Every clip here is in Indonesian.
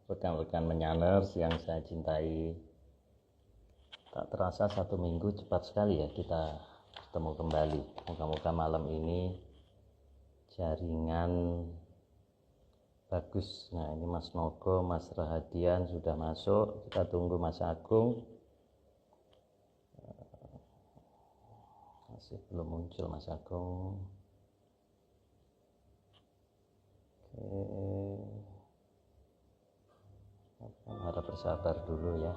rekan-rekan menyaners yang saya cintai. Tak terasa 1 minggu cepat sekali ya kita bertemu kembali. Moga-moga malam ini jaringan bagus. Nah, ini Mas Nogo, Mas Rahadian sudah masuk. Kita tunggu Mas Agung. Masih belum muncul Mas Agung. Oke. Harap bersabar dulu ya.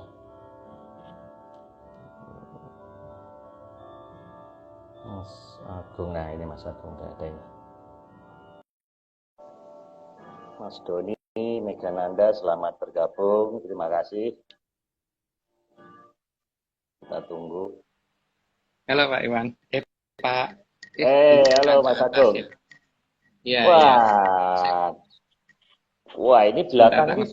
Mas Agung, nah ini Mas Agung udah ada ini. Mas Doni, Megananda, selamat bergabung. Terima kasih. Kita tunggu. Halo Pak Iwan. Pak. Halo Mas Agung. Iya, Wah, iya. wah ini belakang ini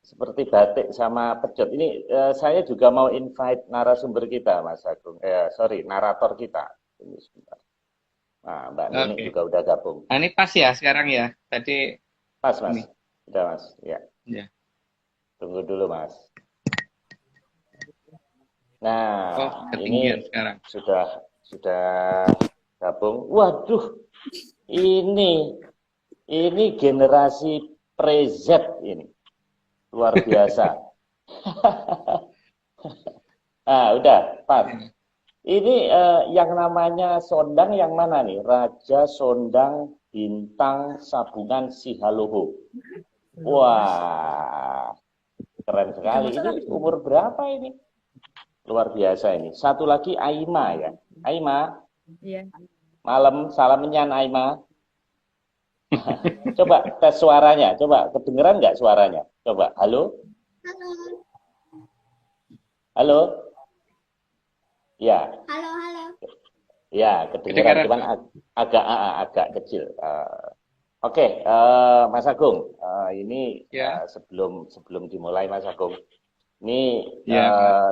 seperti batik sama pecot. Ini saya juga mau invite narasumber kita, Mas Agung. Sorry, narator kita. Ini sebentar. Nah, Mbak Nini juga udah gabung. Nah, ini pas ya sekarang ya. Tadi Pas, Mas. ini. Udah, Mas. Ya. Ya. Tunggu dulu, Mas. Nah, ketinggian ini sekarang. sudah gabung. Waduh, ini generasi pre-Z ini. Luar biasa. Nah, udah, pas. Ini yang namanya Sondang yang mana nih? Raja Sondang Bintang Sabungan Sihaloho. Wah, keren sekali. Ini umur berapa ini? Luar biasa ini. Satu lagi Aima ya. Aima. Iya. Malam, salam menyan Aima. Coba tes suaranya. Coba kedengeran nggak suaranya? Coba. Halo? Halo. Halo? Ya. Halo, halo. Ya, kedengeran. Cuman agak kecil. Oke, Mas Agung. Ini sebelum dimulai Mas Agung. Ini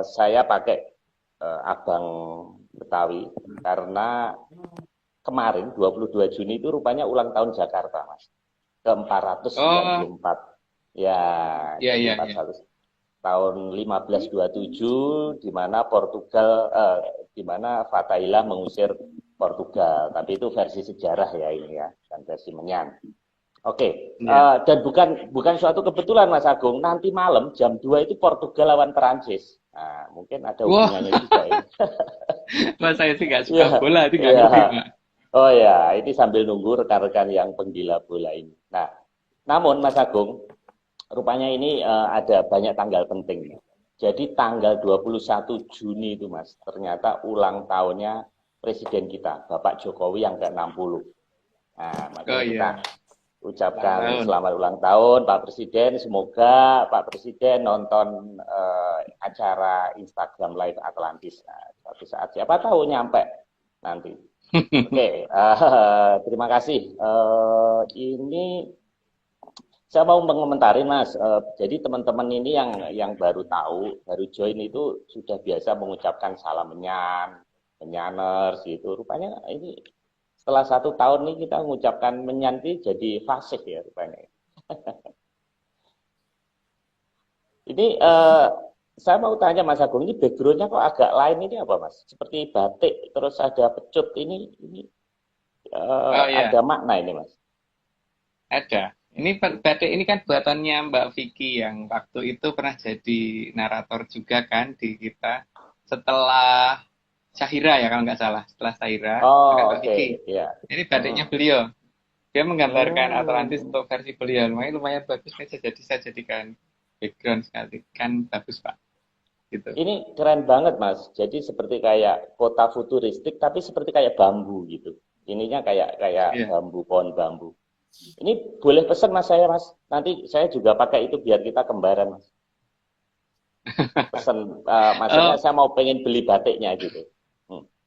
saya pakai abang Betawi karena kemarin 22 Juni itu rupanya ulang tahun Jakarta, Mas. Ke-494. Ya, Iya. Tahun 1527 di mana di mana Fatahillah mengusir Portugal. Tapi itu versi sejarah ya ini ya, dan versi menyan. Oke, dan bukan suatu kebetulan Mas Agung, nanti malam jam 2 itu Portugal lawan Perancis. Nah, mungkin ada hubungannya juga ini. Mas saya sih nggak suka bola, itu nggak ngerti, Pak. Oh ya, ini sambil nunggu rekan-rekan yang penggila bola ini. Nah, namun Mas Agung, rupanya ini ada banyak tanggal penting. Jadi tanggal 21 Juni itu Mas, ternyata ulang tahunnya Presiden kita, Bapak Jokowi yang ke-60. Nah, makanya kita ucapkan selamat ulang tahun Pak Presiden. Semoga Pak Presiden nonton acara Instagram Live Atlantis. Nah, suatu saat siapa tahu nyampe nanti. Oke, terima kasih. Ini saya mau mengomentari Mas. Jadi teman-teman ini yang baru tahu, baru join itu sudah biasa mengucapkan salam menyaners gitu. Rupanya ini setelah 1 tahun nih kita mengucapkan menyanti jadi fasih ya rupanya. Ini saya mau tanya Mas Agung, ini backgroundnya kok agak lain, ini apa Mas? Seperti batik, terus ada pecut, ini ada makna ini Mas? Ada. Ini batik ini kan buatannya Mbak Vicky yang waktu itu pernah jadi narator juga kan di kita. Setelah Syahira ya kalau nggak salah, setelah Syahira. Oke. Yeah. Ini batiknya beliau. Dia menggambarkan Atlantis untuk versi beliau. Lumayan bagus, saya jadikan background sekali. Kan bagus Pak. Gitu. Ini keren banget Mas. Jadi seperti kayak kota futuristik tapi seperti kayak bambu gitu. Ininya kayak bambu, pohon bambu. Ini boleh pesan Mas saya Mas. Nanti saya juga pakai itu biar kita kembaran Mas. Pesan maksudnya saya mau pengen beli batiknya gitu.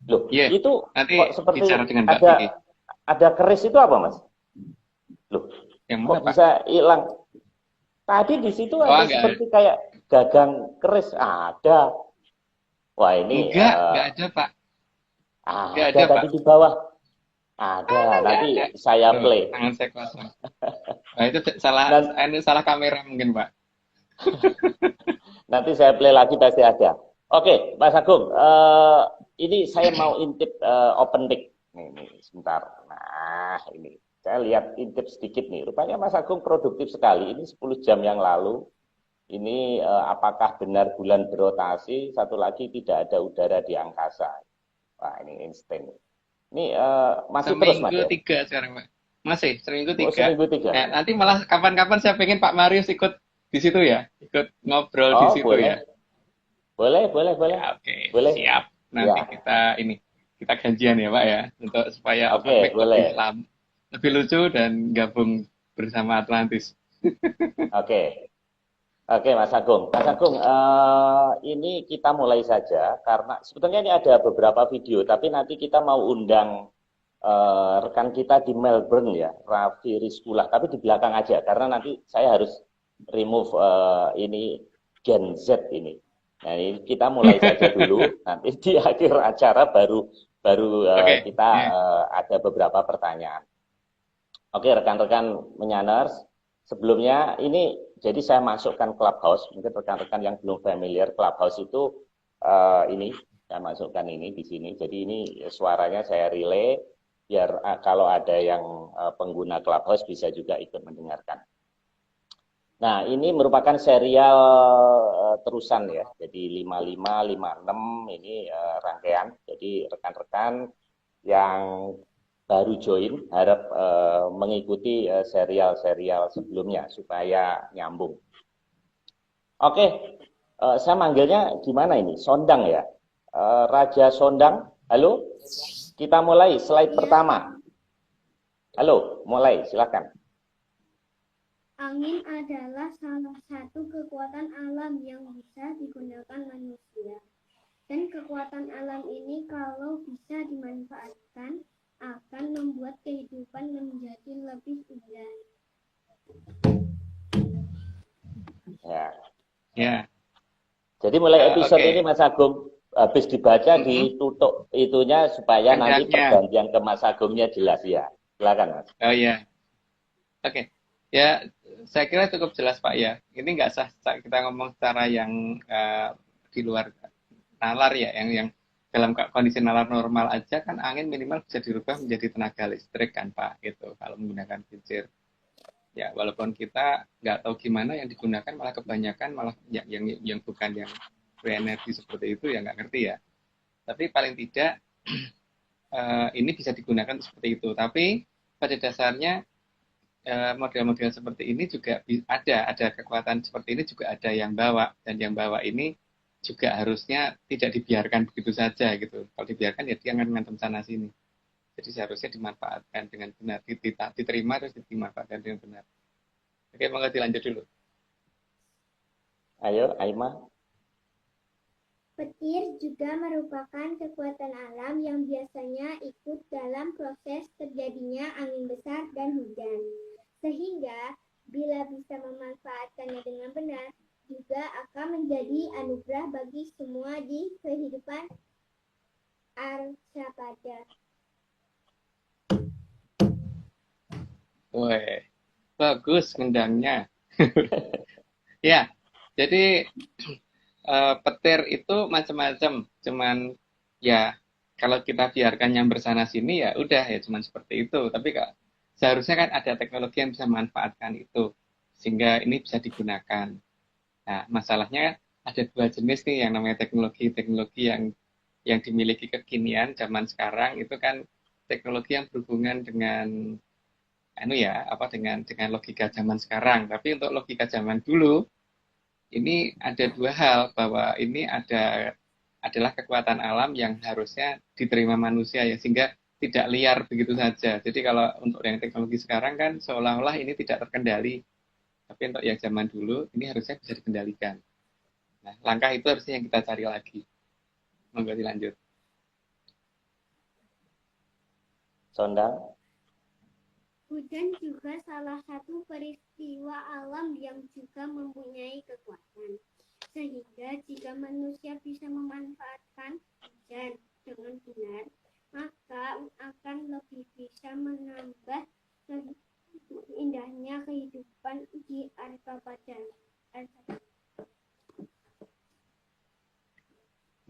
Loh, itu nanti kok seperti ada keris itu apa Mas? Loh, yang kok bisa hilang? Tadi di situ ada seperti kayak gagang keris. Ada. Wah ini enggak ada Pak. Ada tadi di bawah. Ada, Nggak nanti ada. saya Tuh, play. tangan saya kosong. Nah, itu salah, Dan ini salah kamera mungkin, Pak. nanti saya play lagi pasti ada. Oke, Mas Agung, ini saya mau intip open mic. Nih, sebentar. Nah, ini saya lihat intip sedikit nih. Rupanya Mas Agung produktif sekali. Ini 10 jam yang lalu. Ini apakah benar bulan berotasi? Satu lagi tidak ada udara di angkasa. Wah, ini instan. Ini masih terus, Mas Seminggu ya? tiga sekarang, Pak. Masih, seminggu Oh, tiga. seminggu tiga. Nanti malah kapan-kapan saya pengen Pak Marius ikut di situ ya. Ikut ngobrol di Oh, situ boleh. ya. Boleh, boleh, boleh. Ya, oke. Boleh. Siap. Ya, Nanti kita gajian ya, Pak ya. Untuk supaya oke, open mic boleh. lebih lucu dan gabung bersama Atlantis. Oke. Oke, Mas Agung. Mas Agung, ini kita mulai saja karena sebetulnya ini ada beberapa video, tapi nanti kita mau undang rekan kita di Melbourne ya, Raffi Rizkullah. Tapi di belakang aja, karena nanti saya harus remove ini Gen Z ini. Nah, ini kita mulai saja dulu. Nanti di akhir acara baru baru Oke. kita Ya. ada beberapa pertanyaan. Oke, rekan-rekan menyaners, sebelumnya ini jadi saya masukkan Clubhouse, mungkin rekan-rekan yang belum familiar Clubhouse itu ini saya masukkan ini di sini. Jadi ini suaranya saya relay biar kalau ada yang pengguna Clubhouse bisa juga ikut mendengarkan. Nah, ini merupakan serial terusan ya. Jadi 55, 56 ini rangkaian. Jadi rekan-rekan yang baru join harap mengikuti serial-serial sebelumnya supaya nyambung. Oke, saya manggilnya gimana ini? Sondang ya? Raja Sondang, halo? Kita mulai slide pertama. Halo, mulai, silakan. Angin adalah salah satu kekuatan alam yang bisa digunakan manusia. Dan kekuatan alam ini kalau bisa dimanfaatkan akan membuat kehidupan menjadi lebih indah. Ya. Ya. Jadi mulai episode Oke. ini Mas Agung habis dibaca ditutup itunya supaya nanti Hendaknya. pergantian ke Mas Agungnya jelas ya. Silakan Mas. Oh iya. Oke. Ya, saya kira cukup jelas Pak ya. Ini nggak sah kita ngomong secara yang di luar nalar ya, yang dalam kondisi nalar normal aja kan angin minimal bisa dirubah menjadi tenaga listrik kan Pak, gitu. Kalau menggunakan kincir. Ya, walaupun kita nggak tahu gimana yang digunakan malah kebanyakan malah yang bukan yang free energy seperti itu ya nggak ngerti ya. Tapi paling tidak ini bisa digunakan seperti itu. Tapi pada dasarnya model-model seperti ini juga ada kekuatan seperti ini juga ada yang bawa, dan yang bawa ini juga harusnya tidak dibiarkan begitu saja gitu. Kalau dibiarkan ya dia akan ngantem sana sini. Jadi seharusnya dimanfaatkan dengan benar, diterima terus dimanfaatkan dengan benar. Oke, monggo dilanjut dulu. Ayo, Aima. Petir juga merupakan kekuatan alam yang biasanya ikut dalam proses terjadinya angin besar dan hujan. Sehingga bila bisa memanfaatkannya dengan benar, juga akan menjadi anugerah bagi semua di kehidupan arcapada. Wah, bagus ngendangnya. Ya, jadi petir itu macam-macam. Cuman ya kalau kita biarkan yang bersana sini ya udah ya cuman seperti itu. Tapi kak, seharusnya kan ada teknologi yang bisa memanfaatkan itu sehingga ini bisa digunakan. Nah, masalahnya ada dua jenis nih yang namanya teknologi yang dimiliki kekinian zaman sekarang itu kan teknologi yang berhubungan dengan dengan logika zaman sekarang. Tapi untuk logika zaman dulu ini ada dua hal, bahwa ini adalah kekuatan alam yang harusnya diterima manusia ya, sehingga tidak liar begitu saja. Jadi kalau untuk yang teknologi sekarang kan seolah-olah ini tidak terkendali, tapi untuk yang zaman dulu ini harusnya bisa dikendalikan. Nah, langkah itu harusnya yang kita cari lagi. Monggo dilanjut. Sondang. Hujan juga salah satu peristiwa alam yang juga mempunyai kekuatan. Sehingga jika manusia bisa memanfaatkan hujan dengan benar, maka akan lebih bisa wajar.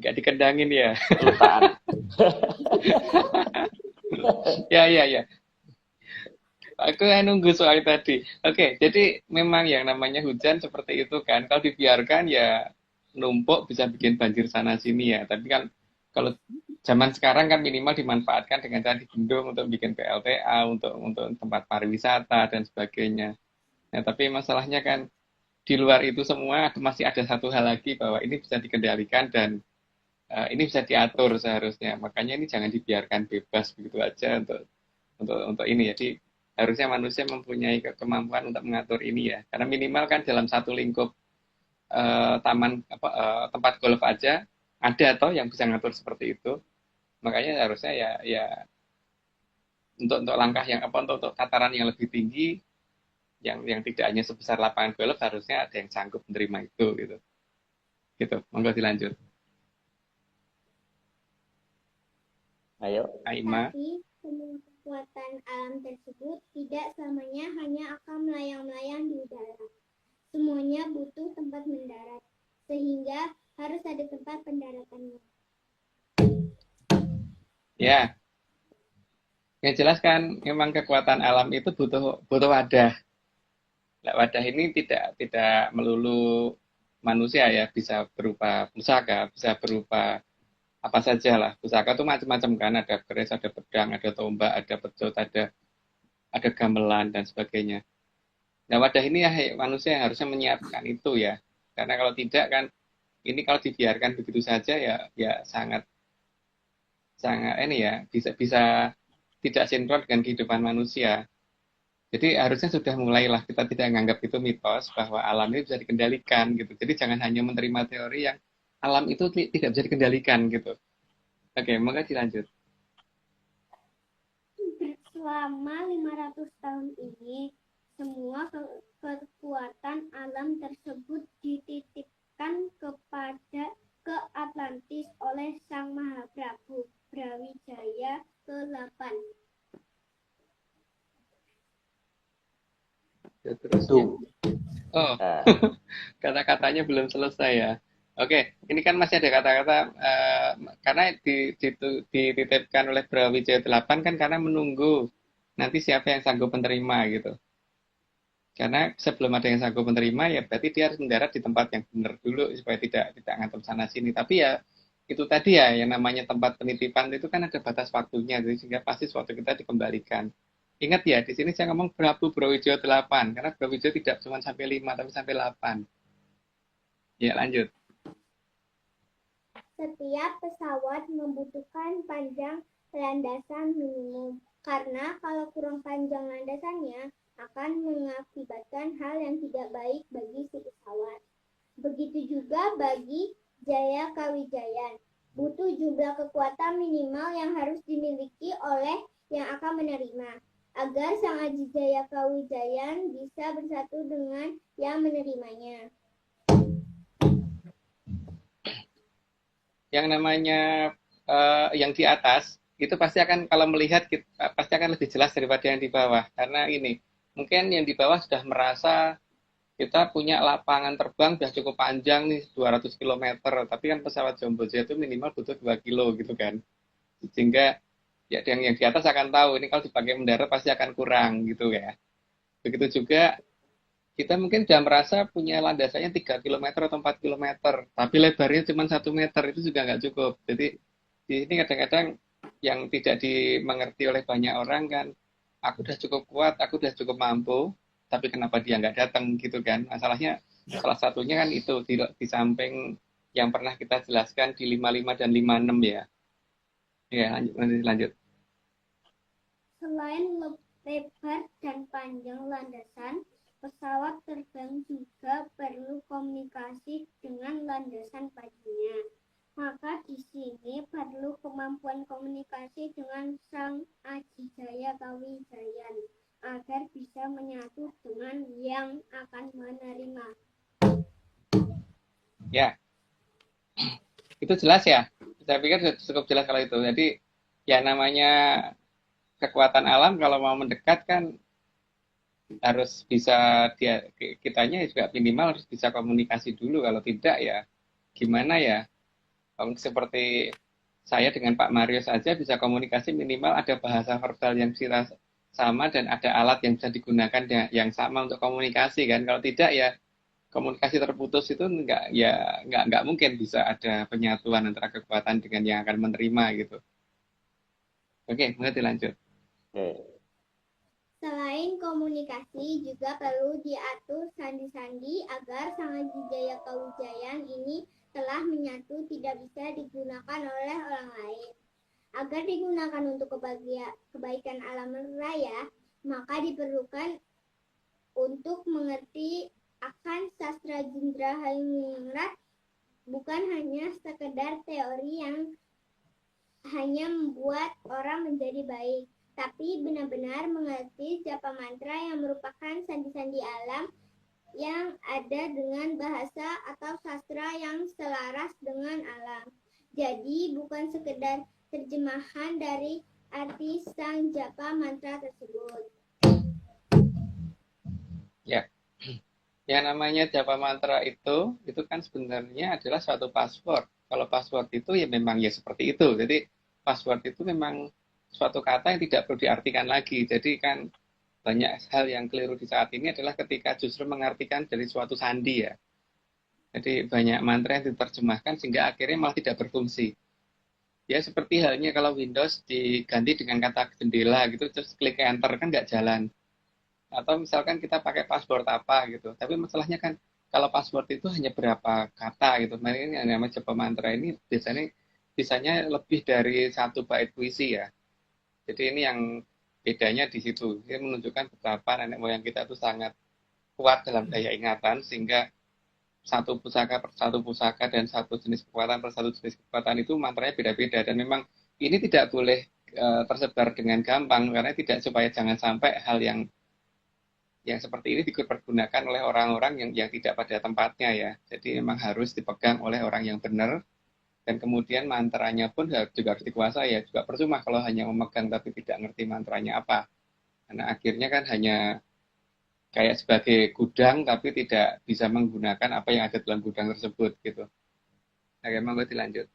Nggak dikedangin ya. Kelupaan. Ya. Aku nunggu soal tadi. Oke, jadi memang yang namanya hujan seperti itu kan. Kalau dibiarkan ya numpuk bisa bikin banjir sana sini ya. Tapi kan kalau zaman sekarang kan minimal dimanfaatkan dengan cara dibendung untuk bikin PLTA, untuk tempat pariwisata dan sebagainya. Nah, tapi masalahnya kan di luar itu semua masih ada satu hal lagi bahwa ini bisa dikendalikan dan ini bisa diatur seharusnya. Makanya ini jangan dibiarkan bebas begitu aja untuk ini. Jadi harusnya manusia mempunyai kemampuan untuk mengatur ini ya. Karena minimal kan dalam satu lingkup taman tempat golf aja ada atau yang bisa ngatur seperti itu. Makanya harusnya ya untuk langkah yang untuk tataran yang lebih tinggi yang tidak hanya sebesar lapangan golf harusnya ada yang sanggup menerima itu gitu. Gitu. Monggo dilanjut. Ayo. Aima. Tapi semua kekuatan alam tersebut tidak selamanya hanya akan melayang-layang di udara. Semuanya butuh tempat mendarat, sehingga harus ada tempat pendaratannya. Ya, yang jelas kan memang kekuatan alam itu butuh wadah. Nah, wadah ini tidak melulu manusia ya, bisa berupa pusaka, bisa berupa apa saja lah. Pusaka itu macam-macam kan, ada keris, ada pedang, ada tombak, ada pecut, ada gamelan dan sebagainya. Nah, wadah ini ya manusia yang harusnya menyiapkan itu ya. Karena kalau tidak kan ini kalau dibiarkan begitu saja ya sangat ini ya bisa tidak sinkron dengan kehidupan manusia. Jadi harusnya sudah mulailah kita tidak menganggap itu mitos bahwa alam ini bisa dikendalikan gitu. Jadi jangan hanya menerima teori yang alam itu tidak bisa dikendalikan gitu. Oke, maka dilanjut. Selama 500 tahun ini, semua kekuatan alam tersebut dititipkan ke Atlantis oleh Sang Mahaprabu Brawijaya ke-8. Ya, terus ya. Oh, kata-katanya belum selesai ya. Oke, ini kan masih ada kata-kata karena dititipkan oleh Brawijaya 8 kan karena menunggu nanti siapa yang sanggup menerima gitu. Karena sebelum ada yang sanggup menerima ya berarti dia harus mendarat di tempat yang benar dulu supaya tidak ngatur sana sini. Tapi ya itu tadi ya yang namanya tempat penitipan itu kan ada batas waktunya, jadi sehingga pasti suatu kita dikembalikan. Ingat ya, di sini saya ngomong Prabu Brawijaya 8 karena Brawijaya tidak cuma sampai 5 tapi sampai 8. Ya, lanjut. Setiap pesawat membutuhkan panjang landasan minimum, karena kalau kurang panjang landasannya akan mengakibatkan hal yang tidak baik bagi si pesawat. Begitu juga bagi Jaya Kawijayan. Butuh jumlah kekuatan minimal yang harus dimiliki oleh yang akan menerima, agar Sang Aji Jaya Kawijayan bisa bersatu dengan yang menerimanya. Yang namanya yang di atas itu pasti akan kalau melihat pasti akan lebih jelas daripada yang di bawah karena ini mungkin yang di bawah sudah merasa kita punya lapangan terbang sudah cukup panjang nih 200 km tapi kan pesawat jumbo jet itu minimal butuh 2 kilo gitu kan sehingga ya yang di atas akan tahu ini kalau dipakai mendarat pasti akan kurang gitu ya. Begitu juga kita mungkin sudah merasa punya landasannya 3 km atau 4 km, tapi lebarnya cuma 1 meter, itu juga nggak cukup. Jadi di sini kadang-kadang yang tidak dimengerti oleh banyak orang kan, aku udah cukup kuat, aku udah cukup mampu, tapi kenapa dia nggak datang gitu kan. Masalahnya salah satunya kan itu di samping yang pernah kita jelaskan di 55 dan 56 ya. Ya, lanjut. Selain lebar dan panjang landasan, pesawat terbang juga perlu komunikasi dengan landasan paginya. Maka di sini perlu kemampuan komunikasi dengan Sang Aji Jaya Kawijayan agar bisa menyatu dengan yang akan menerima. Ya, itu jelas ya. Saya pikir cukup jelas kalau itu. Jadi ya namanya kekuatan alam kalau mau mendekat kan harus bisa kitanya juga minimal harus bisa komunikasi dulu. Kalau tidak ya gimana ya? Kalau seperti saya dengan Pak Mario saja bisa komunikasi minimal ada bahasa verbal yang kita sama dan ada alat yang bisa digunakan yang sama untuk komunikasi kan. Kalau tidak ya komunikasi terputus itu nggak mungkin bisa ada penyatuan antara kekuatan dengan yang akan menerima gitu. Oke, mulai dilanjut. Oke. Selain komunikasi, juga perlu diatur sandi-sandi agar Sang Jaya Kawijayan ini telah menyatu tidak bisa digunakan oleh orang lain. Agar digunakan untuk kebaikan alam raya, maka diperlukan untuk mengerti akan sastra Jindrahaningrat bukan hanya sekedar teori yang hanya membuat orang menjadi baik, tapi benar-benar mengerti japa mantra yang merupakan sandi-sandi alam yang ada dengan bahasa atau sastra yang selaras dengan alam. Jadi bukan sekedar terjemahan dari arti sang japa mantra tersebut. Ya. Yang namanya japa mantra itu kan sebenarnya adalah suatu password. Kalau password itu ya memang ya seperti itu. Jadi password itu memang suatu kata yang tidak perlu diartikan lagi. Jadi kan banyak hal yang keliru di saat ini adalah ketika justru mengartikan dari suatu sandi ya. Jadi banyak mantra yang diterjemahkan sehingga akhirnya malah tidak berfungsi. Ya seperti halnya kalau Windows diganti dengan kata jendela gitu, terus klik enter kan nggak jalan. Atau misalkan kita pakai password apa gitu. Tapi masalahnya kan kalau password itu hanya berapa kata gitu. Nah ini yang namanya japa mantra ini biasanya lebih dari 1 bait puisi ya. Jadi ini yang bedanya di situ. Ini menunjukkan betapa nenek moyang kita itu sangat kuat dalam daya ingatan sehingga satu pusaka per satu pusaka dan satu jenis kekuatan per satu jenis kekuatan itu mantranya beda-beda dan memang ini tidak boleh tersebar dengan gampang karena tidak supaya jangan sampai hal yang seperti ini dipergunakan oleh orang-orang yang tidak pada tempatnya ya. Jadi memang harus dipegang oleh orang yang benar dan kemudian mantranya pun juga harus dikuasai ya. Juga percuma kalau hanya memegang tapi tidak ngerti mantranya apa. Karena akhirnya kan hanya kayak sebagai gudang tapi tidak bisa menggunakan apa yang ada dalam gudang tersebut gitu. Oke, monggo dilanjut.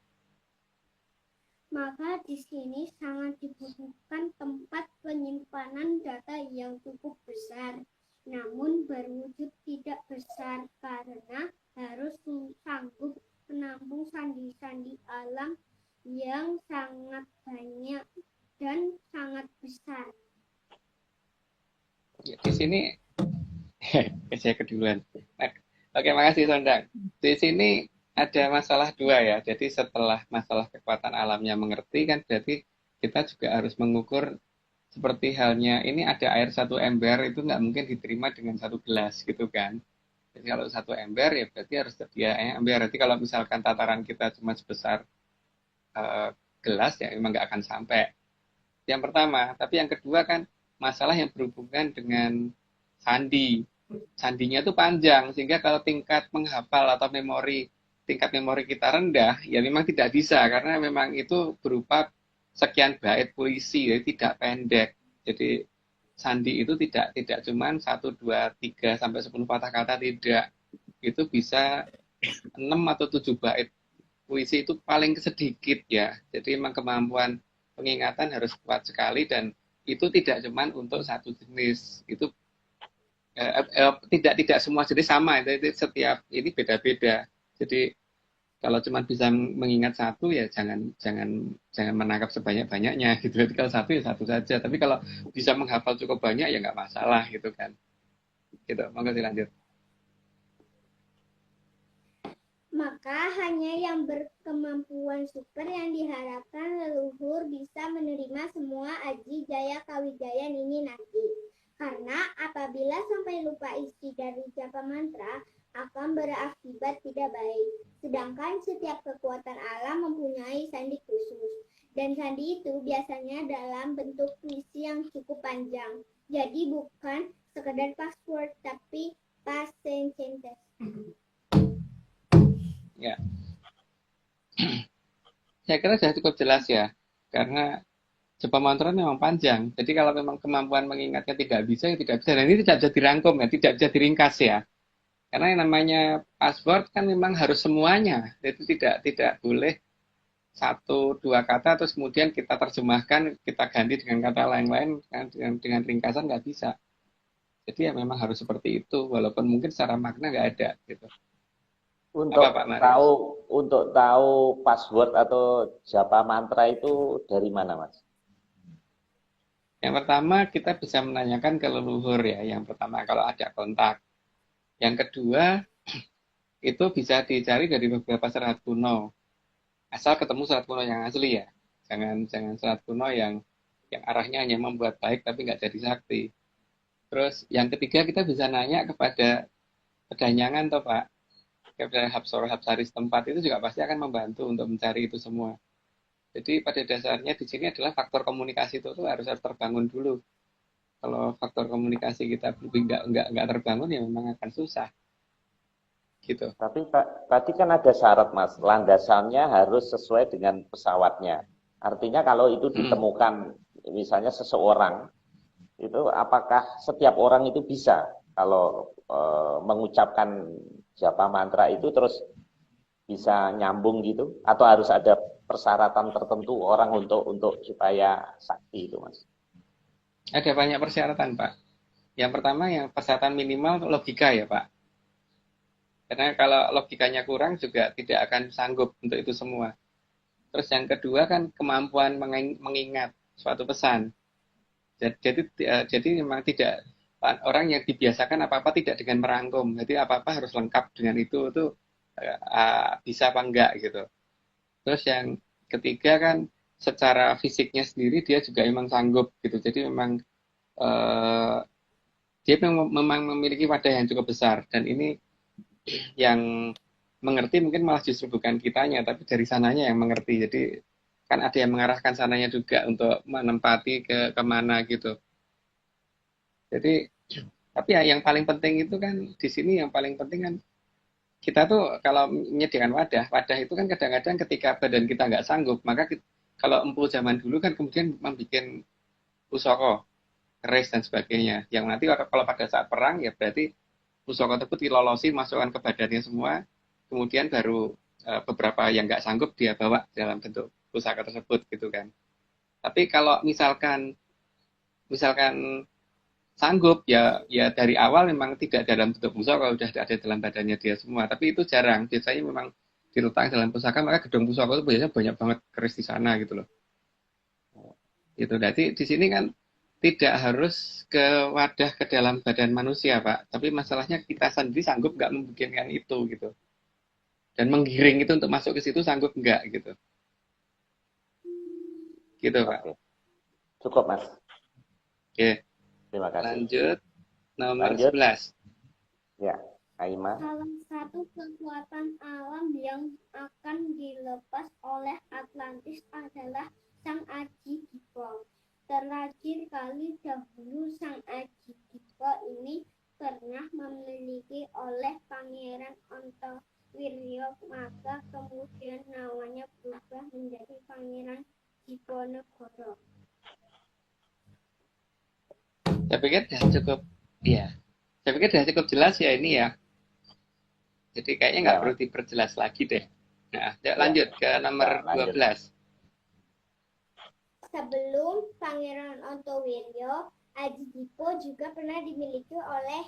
Maka di sini sangat dibutuhkan tempat penyimpanan data yang cukup besar, namun berwujud tidak besar karena harus sanggup menampung sandi-sandi alam yang sangat banyak dan sangat besar. Ya, di sini saya keduluan. Nah, oke, makasih Sondang. Di sini ada masalah dua ya. Jadi setelah masalah kekuatan alamnya mengerti kan berarti kita juga harus mengukur seperti halnya ini ada air 1 ember itu nggak mungkin diterima dengan 1 gelas gitu kan. Jadi kalau 1 ember ya berarti harus tersedia ember. Berarti kalau misalkan tataran kita cuma sebesar gelas ya memang nggak akan sampai. Yang pertama, tapi yang kedua kan masalah yang berhubungan dengan sandi. Sandinya itu panjang sehingga kalau tingkat menghafal atau tingkat memori kita rendah ya memang tidak bisa karena memang itu berupa sekian bait puisi jadi tidak pendek. Jadi sandi itu tidak cuma 1, 2, 3 sampai 10 patah kata tidak. Itu bisa 6 atau 7 bait puisi itu paling sedikit ya. Jadi memang kemampuan pengingatan harus kuat sekali dan itu tidak cuma untuk satu jenis. Itu tidak semua jenis sama. Jadi setiap ini beda-beda. Jadi kalau cuma bisa mengingat satu ya jangan menangkap sebanyak-banyaknya gitu. Jadi kalau satu ya satu saja. Tapi kalau bisa menghafal cukup banyak ya nggak masalah gitu kan. Gitu. Monggo dilanjut. Maka hanya yang berkemampuan super yang diharapkan leluhur bisa menerima semua aji jaya kawijayan ini nanti. Karena apabila sampai lupa isi dari japa mantra, akan berakibat tidak baik. Sedangkan setiap kekuatan alam mempunyai sandi khusus. Dan sandi itu biasanya dalam bentuk puisi yang cukup panjang. Jadi bukan sekedar password, tapi past sentences. Ya. Saya kira sudah cukup jelas ya. Karena Japa mantra memang panjang. Jadi kalau memang kemampuan mengingatnya tidak bisa, ya tidak bisa. Dan ini tidak bisa dirangkum ya, tidak bisa diringkas ya. Karena yang namanya password kan memang harus semuanya. Jadi tidak boleh satu dua kata terus kemudian kita terjemahkan, kita ganti dengan kata lain-lain kan, dengan ringkasan nggak bisa. Jadi ya memang harus seperti itu, walaupun mungkin secara makna nggak ada gitu. Apa Untuk Pak tahu Marius? untuk tahu password atau japa mantra itu dari mana, Mas? Yang pertama kita bisa menanyakan ke leluhur ya. Yang pertama kalau ada kontak. Yang kedua itu bisa dicari dari beberapa serat kuno. Asal ketemu serat kuno yang asli ya. Jangan jangan serat kuno yang arahnya hanya membuat baik tapi nggak jadi sakti. Terus yang ketiga kita bisa nanya kepada pedanyangan toh Pak. Kepada Hapsari setempat itu juga pasti akan membantu untuk mencari itu semua. Jadi pada dasarnya di sini adalah faktor komunikasi itu tuh harus terbangun dulu. Kalau faktor komunikasi kita nggak terbangun ya memang akan susah gitu. Tapi tadi kan ada syarat, Mas. Landasannya harus sesuai dengan pesawatnya. Artinya kalau itu Hmm. ditemukan misalnya seseorang, itu apakah setiap orang itu bisa kalau mengucapkan japa mantra itu terus bisa nyambung gitu atau harus ada persyaratan tertentu orang untuk supaya sakti itu, Mas? Ada banyak persyaratan Pak. Yang pertama yang persyaratan minimal logika ya Pak. Karena kalau logikanya kurang juga tidak akan sanggup untuk itu semua. Terus yang kedua kan kemampuan mengingat suatu pesan. Jadi memang tidak orang yang dibiasakan apa-apa tidak dengan merangkum. Jadi apa-apa harus lengkap dengan itu tuh bisa apa enggak gitu. Terus yang ketiga kan secara fisiknya sendiri dia juga memang sanggup gitu. Jadi memang uh, dia memang memiliki wadah yang cukup besar dan ini yang mengerti mungkin malah justru bukan kitanya tapi dari sananya yang mengerti. Jadi kan ada yang mengarahkan sananya juga untuk menempati ke kemana gitu. Jadi tapi ya yang paling penting itu kan di sini yang paling penting kan kita tuh kalau menyediakan wadah, wadah itu kan kadang-kadang ketika badan kita nggak sanggup, maka kalau empu zaman dulu kan kemudian membuat pusoko, keris dan sebagainya. Yang nanti kalau pada saat perang ya berarti pusoko tersebut dilolosi, masukkan ke badannya semua, kemudian baru beberapa yang nggak sanggup dia bawa dalam bentuk pusaka tersebut gitu kan. Tapi kalau misalkan sanggup ya ya dari awal memang tidak dalam bentuk pusaka udah ada dalam badannya dia semua tapi itu jarang biasanya memang diletakkan dalam pusaka maka gedung pusaka itu biasanya banyak banget keris di sana gitu loh itu jadi di sini kan tidak harus ke wadah ke dalam badan manusia Pak tapi masalahnya kita sendiri sanggup nggak membuatkan itu gitu dan menggiring itu untuk masuk ke situ sanggup nggak gitu gitu Pak. Oke, cukup, Mas. Oke, Terima kasih. lanjut nomor Lanjut, 11. ya, Aima. Salah satu kekuatan alam yang akan dilepas oleh Atlantis adalah Sang Aji Dipo. Terakhir kali dahulu Sang Aji Dipo ini pernah memiliki oleh Pangeran Ontowiryo, maka kemudian namanya berubah menjadi Pangeran Diponegoro. Saya pikir sudah cukup, ya. Saya pikir sudah cukup jelas ya ini ya. Jadi kayaknya nggak Ya, perlu Mas. diperjelas lagi deh. Nah, yuk Ya, lanjut ke nomor kita lanjut. 12. Sebelum Pangeran Ontowiryo, Aji Dipo juga pernah dimiliki oleh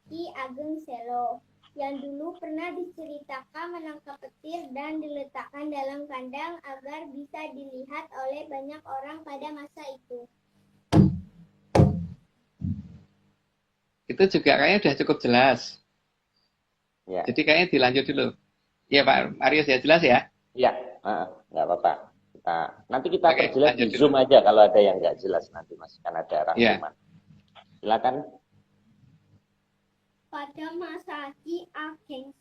Ki Ageng Selo, yang dulu pernah diceritakan menangkap petir dan diletakkan dalam kandang agar bisa dilihat oleh banyak orang pada masa itu. Itu juga kayaknya sudah cukup jelas. Ya, Jadi kayaknya dilanjut dulu. Ya Pak Marius ya jelas ya? ya, nggak apa-apa. Nanti kita Oke, perjelas di lanjut dulu. Zoom aja kalau ada yang nggak jelas nanti, Mas. Kan ada Ya, rangkuman. Silakan. Pada masa Ki Ageng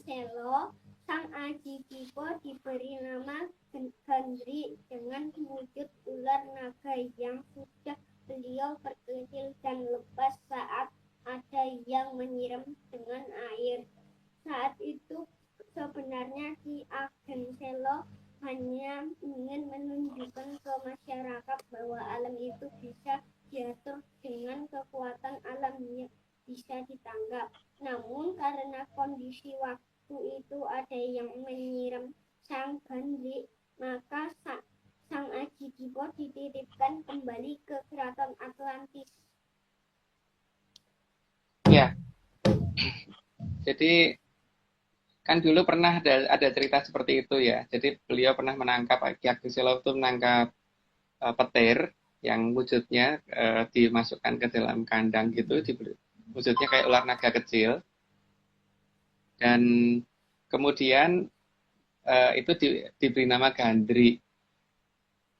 Selo, Sang Aji Dipo diberi nama Gendri dengan wujud ular naga yang sudah beliau perkecil dan lepas saat ada yang menyiram dengan air. Saat itu sebenarnya Ki Ageng Selo hanya ingin menunjukkan ke masyarakat bahwa alam itu bisa diatur dengan kekuatan alam yang bisa ditanggap. Namun karena kondisi waktu itu ada yang menyiram sang Gandrik, maka sang Aji Dipo dititipkan kembali ke Keraton Atlantis. Ya, jadi kan dulu pernah ada cerita seperti itu ya. Jadi beliau pernah menangkap, Ki Ageng Selo itu menangkap petir yang wujudnya dimasukkan ke dalam kandang gitu, wujudnya kayak ular naga kecil. Dan kemudian itu diberi nama Gandri.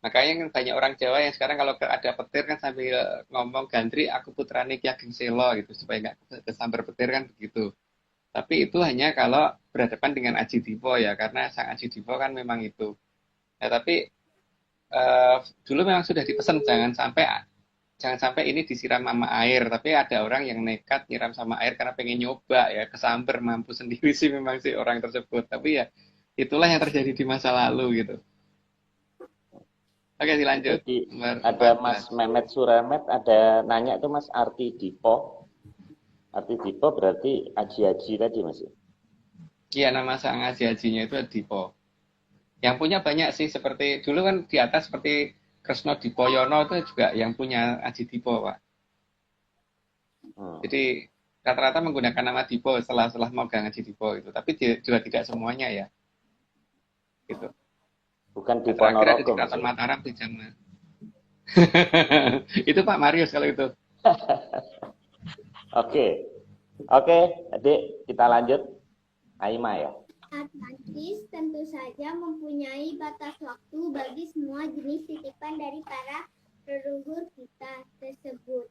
Makanya banyak orang Jawa yang sekarang kalau ada petir kan sambil ngomong Gandri, aku putrane Ki Ageng Selo gitu, supaya nggak kesambar petir kan begitu. Tapi itu hanya kalau berhadapan dengan Aji Dipo ya, karena sang Aji Dipo kan memang itu. Nah, tapi dulu memang sudah dipesan jangan sampai ini disiram sama air, tapi ada orang yang nekat nyiram sama air karena pengen nyoba ya, kesambar mampu sendiri sih memang sih orang tersebut. Tapi ya itulah yang terjadi di masa lalu gitu. Oke, dilanjut. Jadi ada Mas Mehmet Suramet ada nanya tuh Mas arti Dipo. Arti Dipo berarti aji-aji tadi Mas. Iya, nama sang aji-ajinya itu Dipo. Yang punya banyak sih, seperti dulu kan di atas seperti Kresno Dipoyono itu juga yang punya Aji Dipo, Pak. Jadi rata-rata menggunakan nama Dipo setelah megang Aji Dipo itu, tapi juga tidak semuanya ya. Gitu. Bukan Nah, terakhir ada di Diponorogo. Keraton Mataram di zaman. Itu Pak Marius kalau itu. Oke, adik kita lanjut. Aima ya. Atlantis tentu saja mempunyai batas waktu bagi semua jenis titipan dari para leluhur kita tersebut.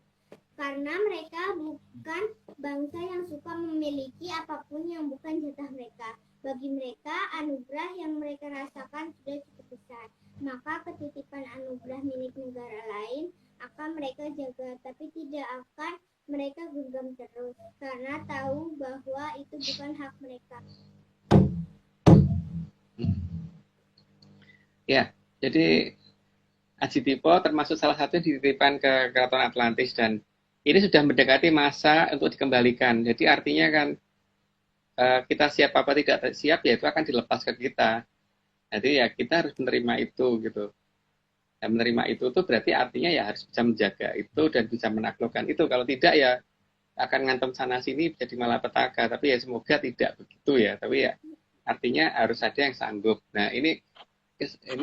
Karena mereka bukan bangsa yang suka memiliki apapun yang bukan jatah mereka. Bagi mereka, anugerah yang mereka rasakan sudah cukup besar. Maka ketitipan anugerah milik negara lain akan mereka jaga, tapi tidak akan mereka genggam terus. Karena tahu bahwa itu bukan hak mereka. Ya, jadi Aji Dipo termasuk salah satu dititipkan ke Keraton Atlantis dan ini sudah mendekati masa untuk dikembalikan. Jadi artinya kan kita siap apa tidak siap ya itu akan dilepas ke kita. Jadi ya kita harus menerima itu gitu. Dan menerima itu tuh berarti artinya ya harus bisa menjaga itu dan bisa menaklukkan itu. Kalau tidak ya akan ngantem sana sini jadi malapetaka. Tapi ya semoga tidak begitu ya. Tapi ya artinya harus ada yang sanggup. Nah ini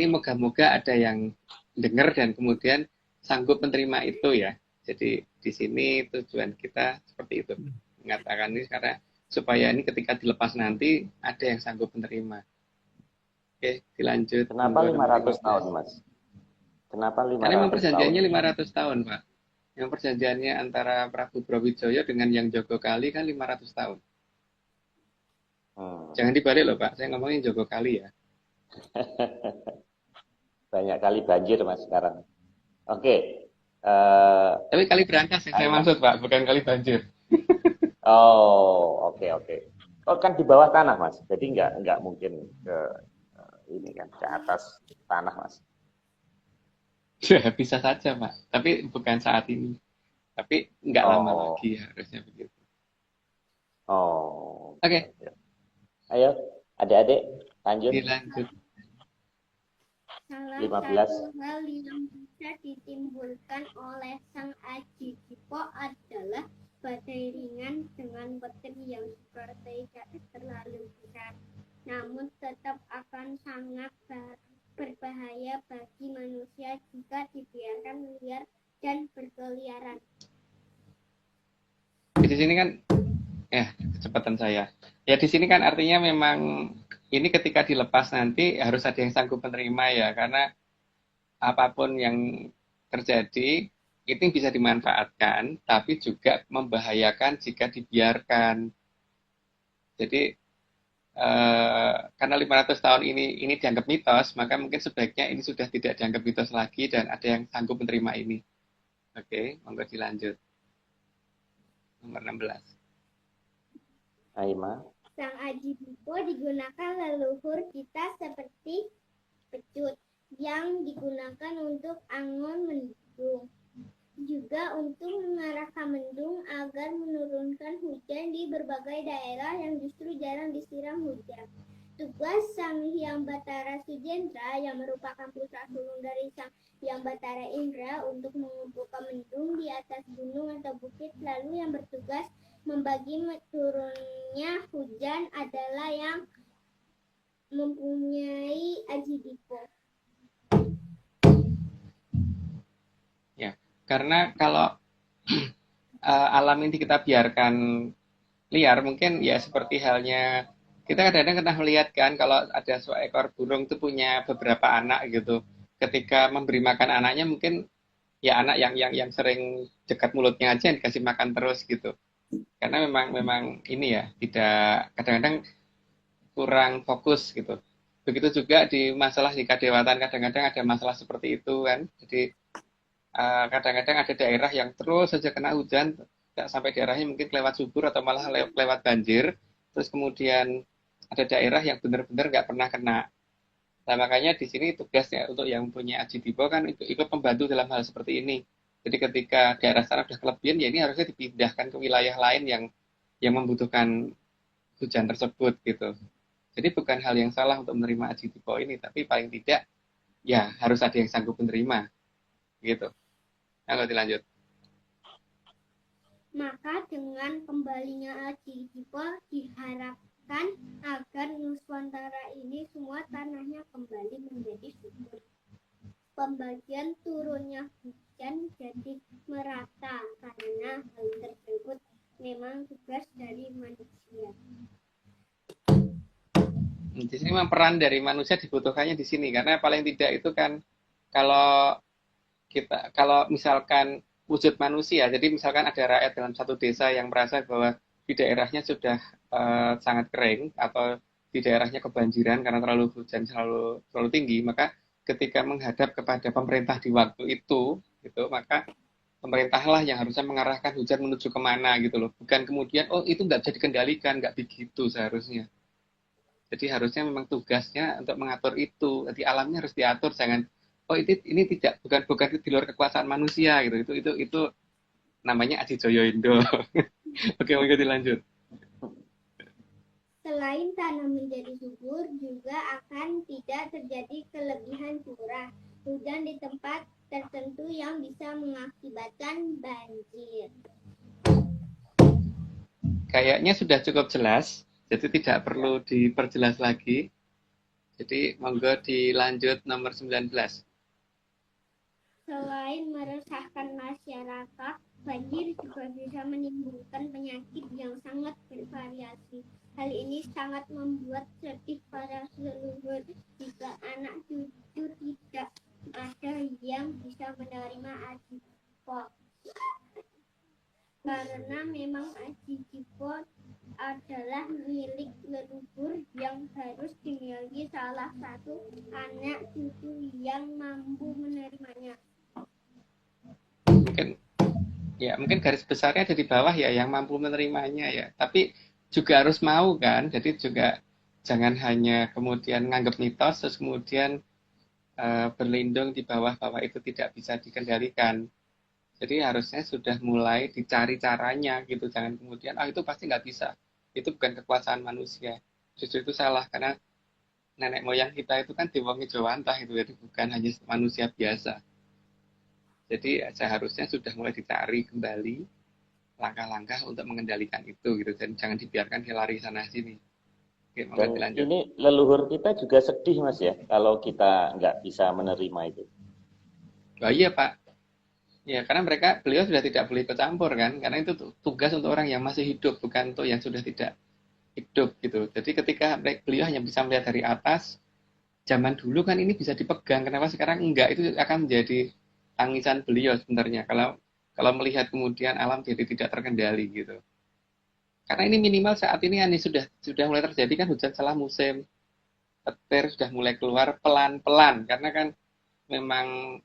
moga-moga ada yang dengar dan kemudian sanggup menerima itu ya. Jadi di sini tujuan kita seperti itu, mengatakan ini karena supaya ini ketika dilepas nanti ada yang sanggup menerima. Oke, dilanjut. Kenapa 500 tahun, Mas? Kenapa 500 Karena memang perjanjiannya tahun? 500 tahun, Pak. Yang perjanjiannya antara Prabu Brawijaya dengan yang Jogokali kan 500 tahun. Jangan dibalik loh, Pak. Saya ngomongin Jogokali ya. Banyak kali banjir Mas sekarang. Oke. Tapi kali berangkas yang saya maksud Pak, bukan kali banjir. Oh, oke. Oh kan di bawah tanah Mas, jadi nggak mungkin ke ini kan ke atas tanah Mas. Ya, bisa saja Pak, tapi bukan saat ini. Tapi nggak lama lagi harusnya begitu. Oh. Oke. Ayo, adik-adik lanjut. Dilanjut. Salah 15. satu hal yang bisa ditimbulkan oleh sang Aji Dipo adalah badai ringan dengan petir yang seperti tidak terlalu besar, namun tetap akan sangat berbahaya bagi manusia jika dibiarkan liar dan berkeliaran. Di sini kan, kecepatan saya. Ya di sini kan artinya memang ini ketika dilepas nanti harus ada yang sanggup menerima ya, karena apapun yang terjadi itu bisa dimanfaatkan, tapi juga membahayakan jika dibiarkan. Jadi karena 500 tahun ini dianggap mitos, maka mungkin sebaiknya ini sudah tidak dianggap mitos lagi dan ada yang sanggup menerima ini. Oke, monggo dilanjut. Nomor 16. Aima. Sang Aji Dipo digunakan leluhur kita seperti pecut yang digunakan untuk angon mendung. Juga untuk mengarahkan mendung agar menurunkan hujan di berbagai daerah yang justru jarang disiram hujan. Tugas Sang Hyang Batara Sujendra yang merupakan putra sulung dari Sang Hyang Batara Indra untuk mengumpulkan mendung di atas gunung atau bukit, lalu yang bertugas membagi turunnya hujan adalah yang mempunyai aji dipo. Ya, karena kalau alam ini kita biarkan liar, mungkin ya seperti halnya kita kadang-kadang pernah melihat kan kalau ada seekor burung itu punya beberapa anak gitu. Ketika memberi makan anaknya mungkin ya anak yang sering dekat mulutnya aja yang dikasih makan terus gitu. Karena memang ini ya tidak kadang-kadang kurang fokus gitu. Begitu juga di masalah di kadewatan kadang-kadang ada masalah seperti itu kan. Jadi kadang-kadang ada daerah yang terus saja kena hujan, tidak sampai daerahnya mungkin lewat subur atau malah lewat banjir. Terus kemudian ada daerah yang benar-benar nggak pernah kena. Nah, makanya di sini tugasnya untuk yang punya Aji Dipo kan ikut membantu dalam hal seperti ini. Jadi ketika daerah sana sudah kelebihan, ya ini harusnya dipindahkan ke wilayah lain yang membutuhkan hujan tersebut gitu. Jadi bukan hal yang salah untuk menerima Aji Dipo ini, tapi paling tidak ya harus ada yang sanggup menerima gitu. Nah, dilanjut. Maka dengan kembalinya Aji Dipo diharapkan agar Nusantara ini semua tanahnya kembali menjadi subur. Pembagian turunnya hujan jadi merata karena hal tersebut memang tugas dari manusia. Di sini memang peran dari manusia dibutuhkannya di sini karena paling tidak itu kan kalau misalkan wujud manusia, jadi misalkan ada rakyat dalam satu desa yang merasa bahwa di daerahnya sudah sangat kering atau di daerahnya kebanjiran karena terlalu hujan terlalu tinggi, maka ketika menghadap kepada pemerintah di waktu itu, gitu, maka pemerintahlah yang harusnya mengarahkan hujan menuju kemana gitu loh, bukan kemudian oh itu nggak bisa dikendalikan, nggak begitu seharusnya. Jadi harusnya memang tugasnya untuk mengatur itu, jadi alamnya harus diatur, jangan oh ini tidak bukan di luar kekuasaan manusia gitu, itu namanya Aji Joyo Indo. Oke, mungkin dilanjut. Selain tanah menjadi subur, juga akan tidak terjadi kelebihan curah hujan di tempat tertentu yang bisa mengakibatkan banjir. Kayaknya sudah cukup jelas, jadi tidak perlu diperjelas lagi. Jadi monggo dilanjut nomor 19. Selain meresahkan masyarakat, banjir juga bisa menimbulkan penyakit yang sangat bervariasi. Hal ini sangat membuat sedih para leluhur jika anak cucu tidak ada yang bisa menerima Aji Dipo. Karena memang Aji Dipo adalah milik leluhur yang harus dimiliki salah satu anak cucu yang mampu menerimanya. Mungkin garis besarnya ada di bawah ya yang mampu menerimanya ya. Tapi juga harus mau kan. Jadi juga jangan hanya kemudian nganggap mitos terus kemudian berlindung di bawah bahwa itu tidak bisa dikendalikan. Jadi harusnya sudah mulai dicari caranya gitu. Jangan kemudian itu pasti nggak bisa. Itu bukan kekuasaan manusia. Justru itu salah karena nenek moyang kita itu kan diwongi Jawantah itu, jadi bukan hanya manusia biasa. Jadi seharusnya sudah mulai dicari kembali langkah-langkah untuk mengendalikan itu gitu, dan jangan dibiarkan dia lari sana sini. Oke, dan ini leluhur kita juga sedih Mas ya kalau kita nggak bisa menerima itu. Oh iya Pak, ya karena beliau sudah tidak boleh ikut campur kan, karena itu tugas untuk orang yang masih hidup, bukan untuk yang sudah tidak hidup gitu. Jadi ketika beliau hanya bisa melihat dari atas, zaman dulu kan ini bisa dipegang, kenapa sekarang enggak? Itu akan menjadi tangisan beliau sebenarnya kalau melihat kemudian alam jadi tidak terkendali gitu. Karena ini minimal saat ini sudah mulai terjadi kan hujan salah musim, petir sudah mulai keluar pelan-pelan karena kan memang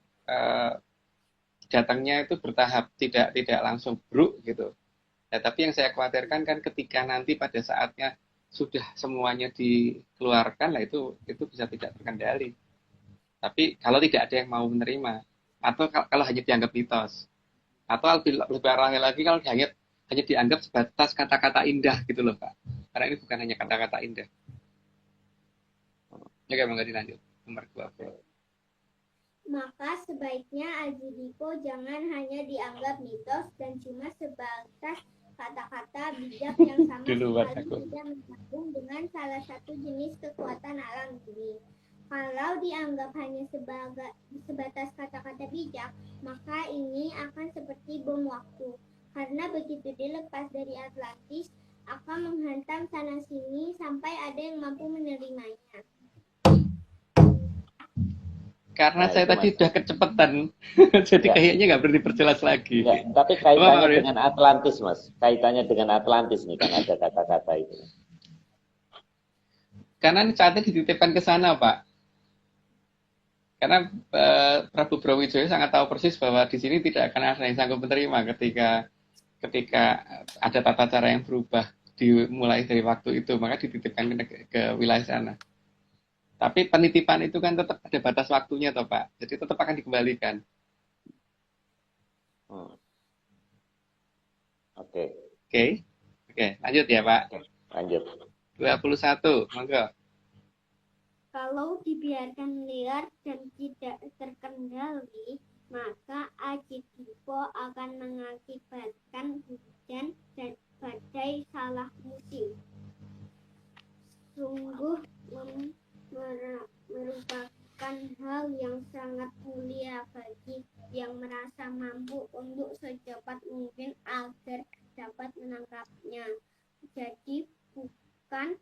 datangnya itu bertahap, tidak langsung bruk gitu. Ya, tapi yang saya khawatirkan kan ketika nanti pada saatnya sudah semuanya dikeluarkan lah itu bisa tidak terkendali. Tapi kalau tidak ada yang mau menerima, atau kalau hanya dianggap mitos, atau lebih parah lagi kalau hanya dianggap sebatas kata-kata indah gitu loh Pak. Karena ini bukan hanya kata-kata indah. Oke, monggo dilanjut. Nomor 20. Maka sebaiknya Aji Dipo jangan hanya dianggap mitos dan cuma sebatas kata-kata bijak yang sama sekali tidak menyambung dengan salah satu jenis kekuatan alam ini. Kalau dianggap hanya sebatas kata-kata bijak, maka ini akan seperti bom waktu. Karena begitu dilepas dari Atlantis, akan menghantam sana-sini sampai ada yang mampu menerimanya. Karena saya tadi udah kecepatan, jadi kayaknya nggak perlu diperjelas lagi. Tapi kaitannya dengan Atlantis, Mas. Kaitannya dengan Atlantis nih, kan ada kata-kata itu. Karena saatnya dititipkan ke sana, Pak. Karena Prabu Brawijaya sangat tahu persis bahwa di sini tidak akan ada yang sanggup menerima ketika ada tata cara yang berubah dimulai dari waktu itu, maka dititipkan ke wilayah sana. Tapi penitipan itu kan tetap ada batas waktunya toh Pak. Jadi tetap akan dikembalikan. Oke, lanjut ya Pak. Lanjut. 21, monggo. Kalau dibiarkan liar dan tidak terkendali, maka Aji Dipo akan mengakibatkan hujan dan badai salah musim. Sungguh merupakan hal yang sangat mulia bagi yang merasa mampu untuk secepat mungkin agar dapat menangkapnya. Jadi bukan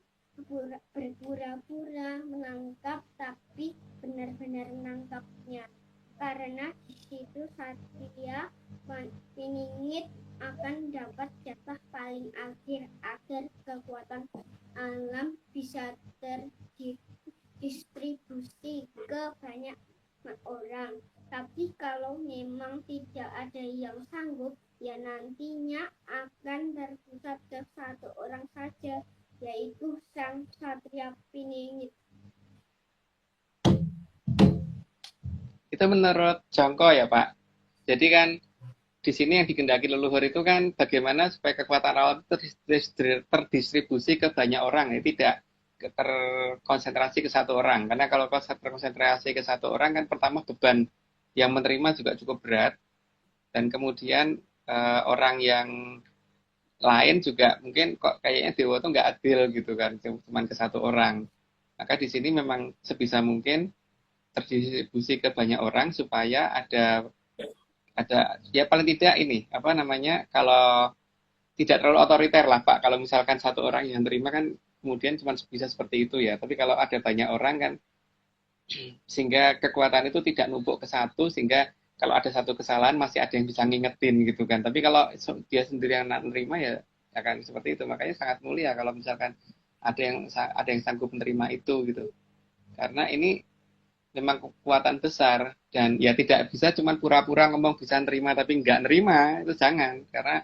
berpura-pura menangkap, tapi benar-benar menangkapnya. Karena di situ Satria Piningit akan dapat jatah paling akhir agar kekuatan alam bisa terdistribusi ke banyak orang. Tapi kalau memang tidak ada yang sanggup, ya nantinya akan terpusat ke satu orang saja, yaitu sang Satria Piningit. Itu menurut Jongko ya Pak. Jadi kan di sini yang dikehendaki leluhur itu kan bagaimana supaya kekuatan alam itu terdistribusi ke banyak orang, ya tidak terkonsentrasi ke satu orang. Karena kalau terkonsentrasi ke satu orang kan pertama beban yang menerima juga cukup berat, dan kemudian orang yang lain juga mungkin kok kayaknya Dewa itu nggak adil gitu kan, cuma ke satu orang. Maka di sini memang sebisa mungkin terdistribusi ke banyak orang supaya ada ya paling tidak ini apa namanya, kalau tidak terlalu otoriter lah Pak. Kalau misalkan satu orang yang terima kan kemudian cuma bisa seperti itu ya. Tapi kalau ada banyak orang kan sehingga kekuatan itu tidak numpuk ke satu, sehingga kalau ada satu kesalahan masih ada yang bisa ngingetin gitu kan. Tapi kalau dia sendiri yang menerima ya akan seperti itu. Makanya sangat mulia kalau misalkan ada yang sanggup menerima itu gitu. Karena ini memang kekuatan besar, dan ya tidak bisa cuma pura-pura ngomong bisa nerima tapi nggak nerima, itu jangan. Karena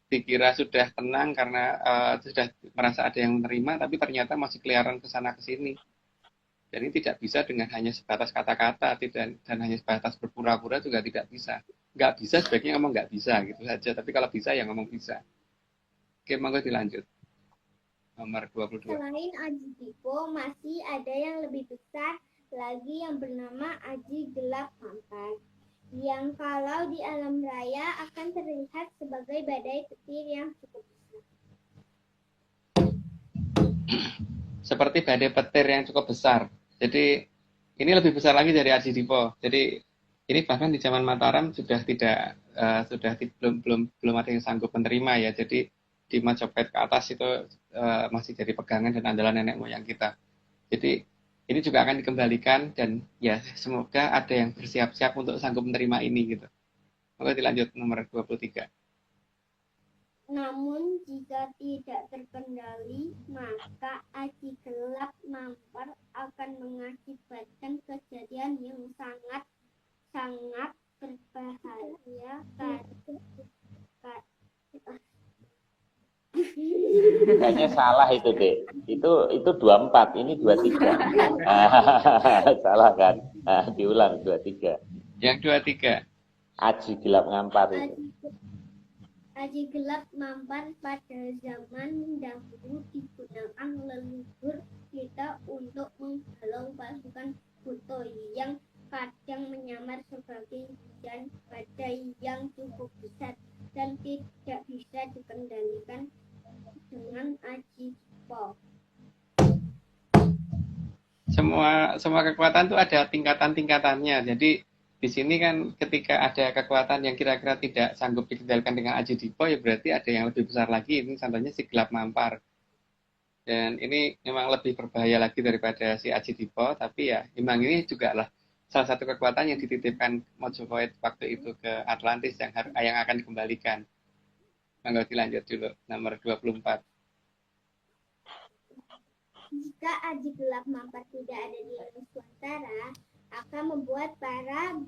dikira sudah tenang karena sudah merasa ada yang menerima, tapi ternyata masih keliaran ke sana ke sini. Jadi tidak bisa dengan hanya sebatas kata-kata dan hanya sebatas berpura-pura juga tidak bisa. Nggak bisa sebaiknya ngomong nggak bisa gitu saja, tapi kalau bisa ya ngomong bisa. Oke, monggo dilanjut. Nomor 22. Selain Aji Dipo, masih ada yang lebih besar lagi yang bernama Aji Gelap Mampat, yang kalau di alam raya akan terlihat sebagai badai petir yang cukup besar. Seperti badai petir yang cukup besar. Jadi ini lebih besar lagi dari Aji Dipo. Jadi ini bahkan di zaman Mataram sudah belum ada yang sanggup menerima ya. Jadi di Majapahit ke atas itu masih jadi pegangan dan andalan nenek moyang kita. Jadi ini juga akan dikembalikan, dan ya semoga ada yang bersiap-siap untuk sanggup menerima ini gitu. Oke, dilanjut nomor 23. Namun jika tidak terkendali, maka Aji Gelap Mampar akan mengakibatkan kejadian yang sangat berbahaya kayaknya salah itu, Dek. Itu 24, ini 23. Salah kan? Diulang 23. Yang 23. Aji gelap ngampar itu. Aji gelap mampar pada zaman dahulu digunakan leluhur kita untuk menghalau pasukan Buto yang kadang menyamar sebagai hujan badai yang cukup besar dan tidak bisa dikendalikan dengan aji po. Semua kekuatan itu ada tingkatan-tingkatannya. Jadi di sini kan ketika ada kekuatan yang kira-kira tidak sanggup dikendalikan dengan aji dipo, ya berarti ada yang lebih besar lagi. Ini contohnya si gelap mampar. Dan ini memang lebih berbahaya lagi daripada si aji dipo, tapi ya memang ini juga lah salah satu kekuatan yang dititipkan Mojopahit waktu itu ke Atlantis yang akan dikembalikan. Monggo dilanjut dulu, nomor 24. Jika aji gelap mampar tidak ada di Nusantara, akan membuat para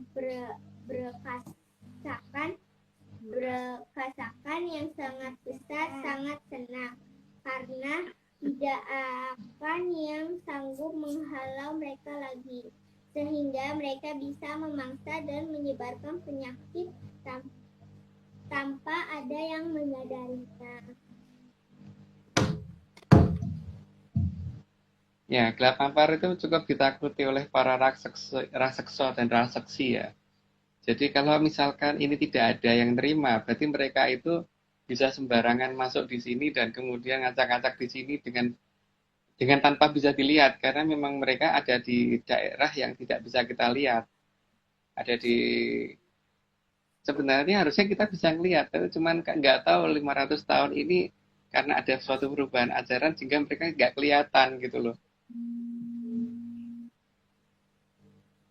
berkasakan yang sangat besar sangat senang, karena tidak akan yang sanggup menghalau mereka lagi, sehingga mereka bisa memangsa dan menyebarkan penyakit tanpa ada yang menyadarinya. Ya, gelap mampar itu cukup ditakuti oleh para raksasa dan raksasi ya. Jadi kalau misalkan ini tidak ada yang terima, berarti mereka itu bisa sembarangan masuk di sini dan kemudian ngacak-ngacak di sini dengan tanpa bisa dilihat, karena memang mereka ada di daerah yang tidak bisa kita lihat. Ada di sebenarnya harusnya kita bisa ngelihat, tapi cuman nggak tahu 500 tahun ini karena ada suatu perubahan ajaran sehingga mereka nggak kelihatan gitu loh.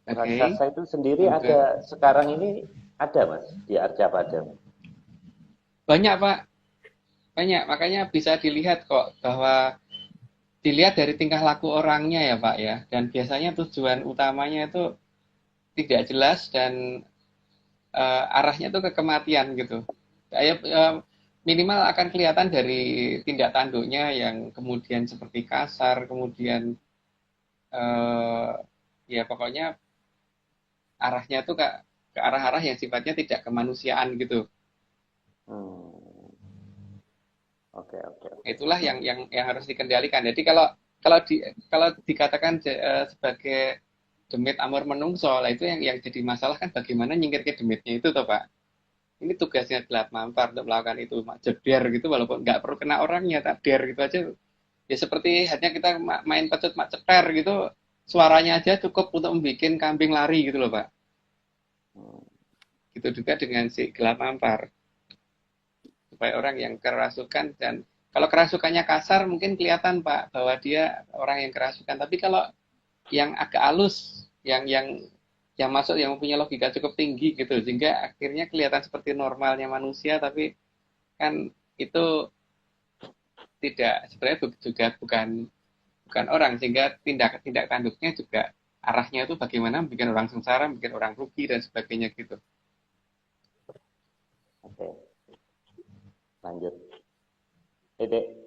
Raksasa itu sendiri ada sekarang ini ada, Mas, di Arcapada. Banyak, Pak. Banyak, makanya bisa dilihat kok bahwa dilihat dari tingkah laku orangnya ya, Pak ya. Dan biasanya tujuan utamanya itu tidak jelas dan arahnya itu ke kematian gitu. Minimal akan kelihatan dari tindak tanduknya yang kemudian seperti kasar, kemudian ya pokoknya arahnya tuh ke arah-arah yang sifatnya tidak kemanusiaan gitu. Oke. Itulah yang harus dikendalikan. Jadi kalau dikatakan sebagai demit amor menungso, lah itu yang jadi masalah kan bagaimana nyingkir ke demitnya itu toh Pak. Ini tugasnya gelap mampar untuk melakukan itu, jeder gitu walaupun nggak perlu kena orangnya, tak der gitu aja. Ya seperti hanya kita main pecut mak ceper gitu, suaranya aja cukup untuk membuat kambing lari gitu loh Pak. Gitu juga dengan si gelap mampar. Supaya orang yang kerasukan, dan kalau kerasukannya kasar mungkin kelihatan Pak bahwa dia orang yang kerasukan. Tapi kalau yang agak halus, yang masuk yang mempunyai logika cukup tinggi gitu, sehingga akhirnya kelihatan seperti normalnya manusia, tapi kan itu tidak, sebenarnya juga bukan orang, sehingga tindak tanduknya juga arahnya itu bagaimana bikin orang sengsara, bikin orang rugi dan sebagainya gitu. Oke. Lanjut. Dek.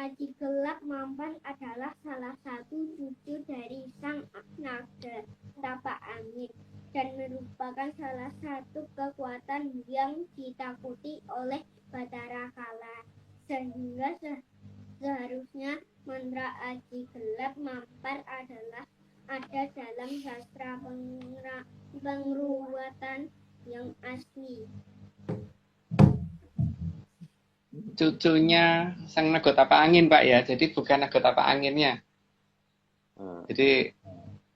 Aji gelap mampar adalah salah satu cucu dari sang naga tapak angin dan merupakan salah satu kekuatan yang ditakuti oleh Batara Kala, sehingga seharusnya mantra aji gelap mampar adalah ada dalam sastra pengruatan yang asli. Cucunya sang naga tapak angin Pak ya, jadi bukan naga tapak anginnya. Jadi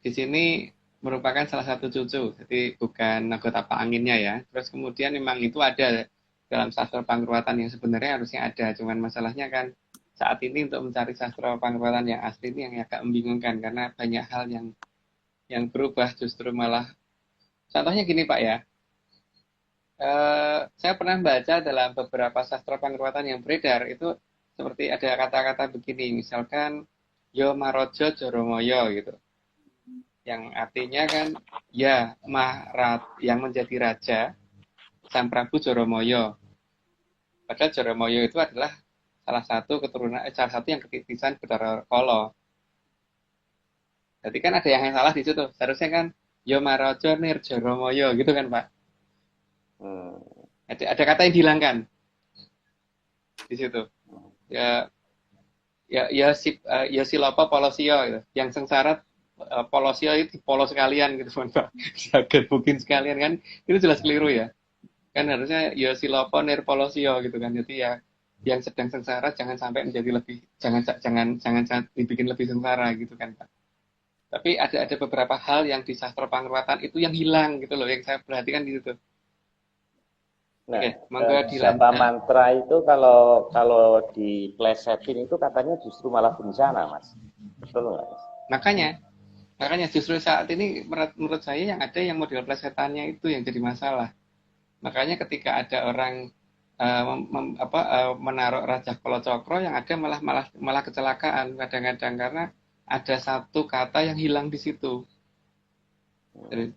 di sini merupakan salah satu cucu, jadi bukan naga tapak anginnya ya. Terus kemudian memang itu ada dalam sastra pangruatan yang sebenarnya harusnya ada, cuman masalahnya kan saat ini untuk mencari sastra pangruatan yang asli ini yang agak membingungkan karena banyak hal yang berubah, justru malah contohnya gini Pak ya. Saya pernah baca dalam beberapa sastra pangruatan yang beredar itu seperti ada kata-kata begini, misalkan yo marojo joromoyo gitu, yang artinya kan ya yang menjadi raja Sang Prabu Joromoyo. Padahal Joromoyo itu adalah salah satu yang ketitisan Bathara Kala. Jadi kan ada yang salah di situ. Seharusnya kan Yo Maraja Nir Joromoyo gitu kan Pak. Hmm. Ada kata yang dihilangkan di situ. Ya ya Silopo Polosio gitu. Yang sengsara Polosio itu polos sekalian gitu kan Pak. Jagat mungkin sekalian kan. Itu jelas keliru ya. Kan harusnya ya Silopo Nir Polosio gitu kan. Jadi ya yang sedang sengsara jangan sampai menjadi lebih jangan dibikin lebih sengsara gitu kan Pak. Tapi ada beberapa hal yang di sastra Pangrawatan itu yang hilang gitu loh, yang saya perhatikan di situ. Nah, Oke, monggo japa dilanjutkan. mantra itu kalau diplesetin itu katanya justru malah bencana, Mas. Betul nggak, Mas? Makanya justru saat ini menurut saya yang ada yang model plesetannya itu yang jadi masalah. Makanya ketika ada orang menaruh Raja Kolocokro yang ada malah kecelakaan kadang-kadang karena ada satu kata yang hilang di situ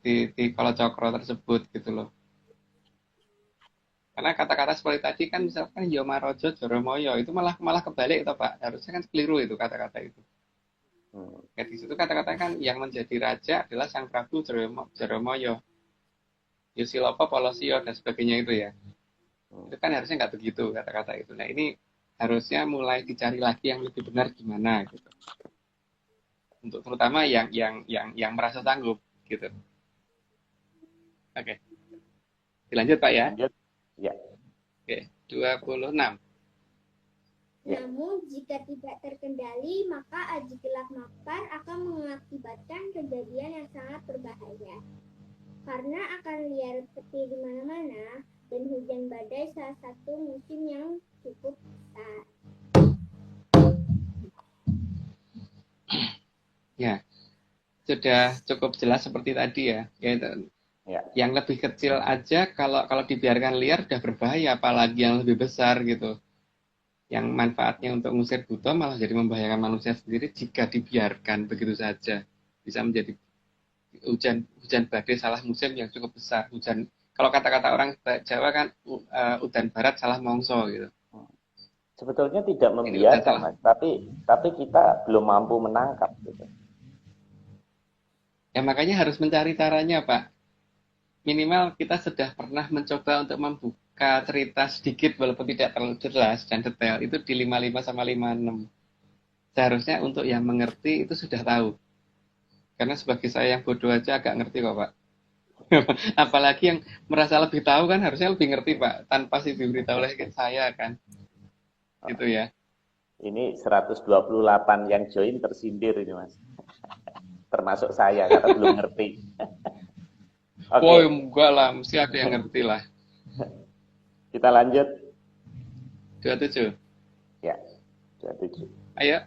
di Kolocokro tersebut gitu loh. Karena kata-kata seperti tadi kan misalkan Yomarojo Joromoyo itu malah kebalik itu Pak. Harusnya kan keliru itu kata-kata itu. Ya, di situ kata-kata kan yang menjadi raja adalah Sang Prabu Joromoyo, Yusilopo Polosio dan sebagainya itu ya. Itu kan harusnya nggak begitu kata-kata itu. Nah ini harusnya mulai dicari lagi yang lebih benar gimana gitu. Untuk terutama yang merasa sanggup gitu. Oke. Dilanjut Pak ya. Lanjut. Ya. Oke, 26. Namun jika tidak terkendali, maka aji gelap mampar akan mengakibatkan kejadian yang sangat berbahaya. Karena akan liar petir di mana-mana dan hujan badai salah satu musim yang cukup besar. Ya, sudah cukup jelas seperti tadi ya. Yaitu yang lebih kecil aja kalau dibiarkan liar udah berbahaya, apalagi yang lebih besar gitu. Yang manfaatnya untuk mengusir buta malah jadi membahayakan manusia sendiri jika dibiarkan begitu saja. Bisa menjadi hujan badai salah musim yang cukup besar. Kalau kata-kata orang Jawa kan udan barat salah mongso gitu. Sebetulnya tidak membiarkan, Mas, tapi kita belum mampu menangkap gitu. Ya makanya harus mencari caranya, Pak. Minimal kita sudah pernah mencoba untuk membuka cerita sedikit walaupun tidak terlalu jelas dan detail itu di 55 sama 56. Seharusnya untuk yang mengerti itu sudah tahu. Karena sebagai saya yang bodoh aja agak ngerti kok Pak. Apalagi yang merasa lebih tahu kan harusnya lebih ngerti Pak. Tanpa sih diberitahu oleh saya kan. Gitu ya. Ini 128 yang join tersindir ini Mas. Termasuk saya karena belum ngerti. Oke. Oh enggak lah, mesti ada yang ngerti lah. Kita lanjut. 27. Ya, 27. Ayo.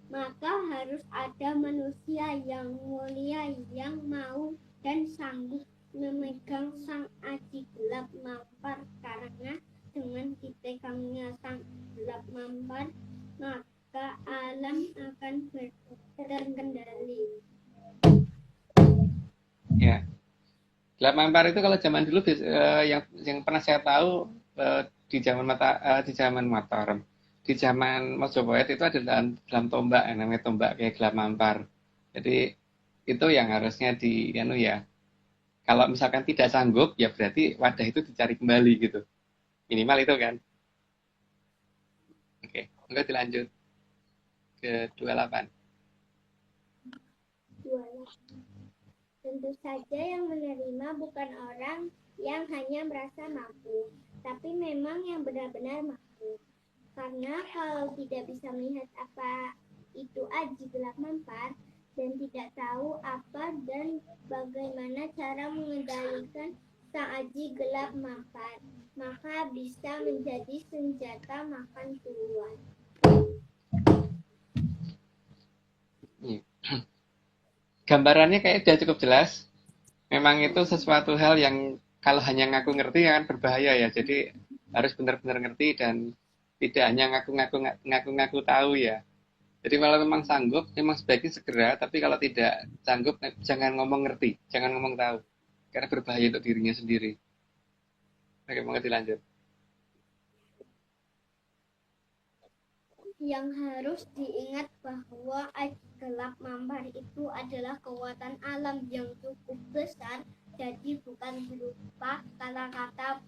Maka harus ada manusia yang mulia yang mau dan sanggup memegang sang aji gelap mampar, karena dengan dipegangnya sang gelap mampar maka alam akan terkendali. Ya, gelap mampar itu kalau zaman dulu yang pernah saya tahu di zaman Mataram. Di zaman Majapahit itu ada dalam tombak yang namanya tombak kayak gelap mampar. Jadi itu yang harusnya ya. Kalau misalkan tidak sanggup ya berarti wadah itu dicari kembali gitu. Minimal itu kan. Oke, enggak dilanjut ke 28. Tentu saja yang menerima bukan orang yang hanya merasa mampu, tapi memang yang benar-benar mampu. Karena kalau tidak bisa melihat apa itu aji gelap mampar dan tidak tahu apa dan bagaimana cara mengendalikan sang aji gelap mampar, maka bisa menjadi senjata makan tuan. Gambarannya kayak udah cukup jelas. Memang itu sesuatu hal yang kalau hanya ngaku ngerti akan berbahaya ya. Jadi harus benar-benar ngerti dan tidak hanya ngaku-ngaku tahu ya. Jadi kalau memang sanggup, memang sebaiknya segera. Tapi kalau tidak sanggup, jangan ngomong ngerti, jangan ngomong tahu, karena berbahaya untuk dirinya sendiri. Oke, mau dilanjut. Yang harus diingat bahwa aji gelap mampar itu adalah kekuatan alam yang cukup besar, jadi bukan berupa kata-kata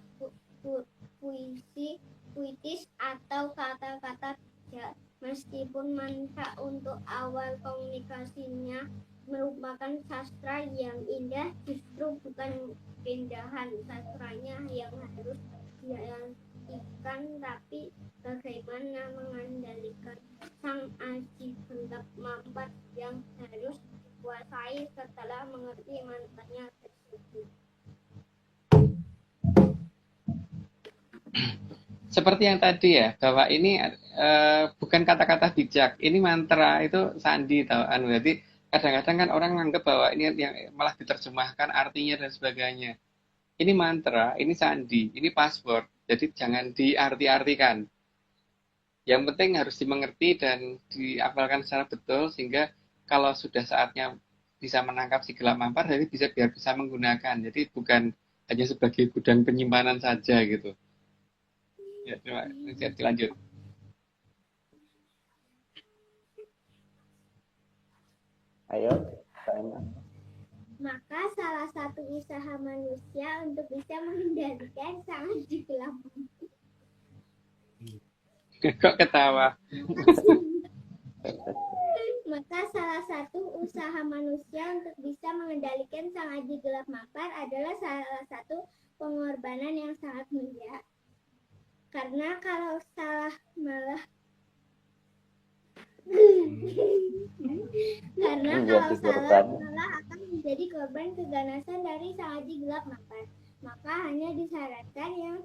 puitis atau kata-kata bijak. Meskipun mantra untuk awal komunikasinya merupakan sastra yang indah, justru bukan keindahan sastranya yang harus diartikan, tapi bagaimana mengendalikan sang aji gelap mampar yang harus dikuasai setelah mengerti mantranya tersebut. Seperti yang tadi ya, bahwa ini bukan kata-kata bijak, ini mantra, itu sandi tawaan. Berarti kadang-kadang kan orang menganggap bahwa ini yang malah diterjemahkan artinya dan sebagainya. Ini mantra, ini sandi, ini password. Jadi jangan diarti-artikan. Yang penting harus dimengerti dan dihafalkan secara betul sehingga kalau sudah saatnya bisa menangkap si gelap mampar, jadi biar bisa menggunakan. Jadi bukan hanya sebagai gudang penyimpanan saja gitu. Ya, terima kasih. Lanjut. Ayo, Maka salah satu usaha manusia untuk bisa mengendalikan sang aji gelap mampar. Kok ketawa? Maka salah satu usaha manusia untuk bisa mengendalikan sang aji gelap mampar adalah salah satu pengorbanan yang sangat mulia. Karena kalau salah malah akan menjadi korban keganasan dari sang aji gelap mampar. Maka hanya disyaratkan yang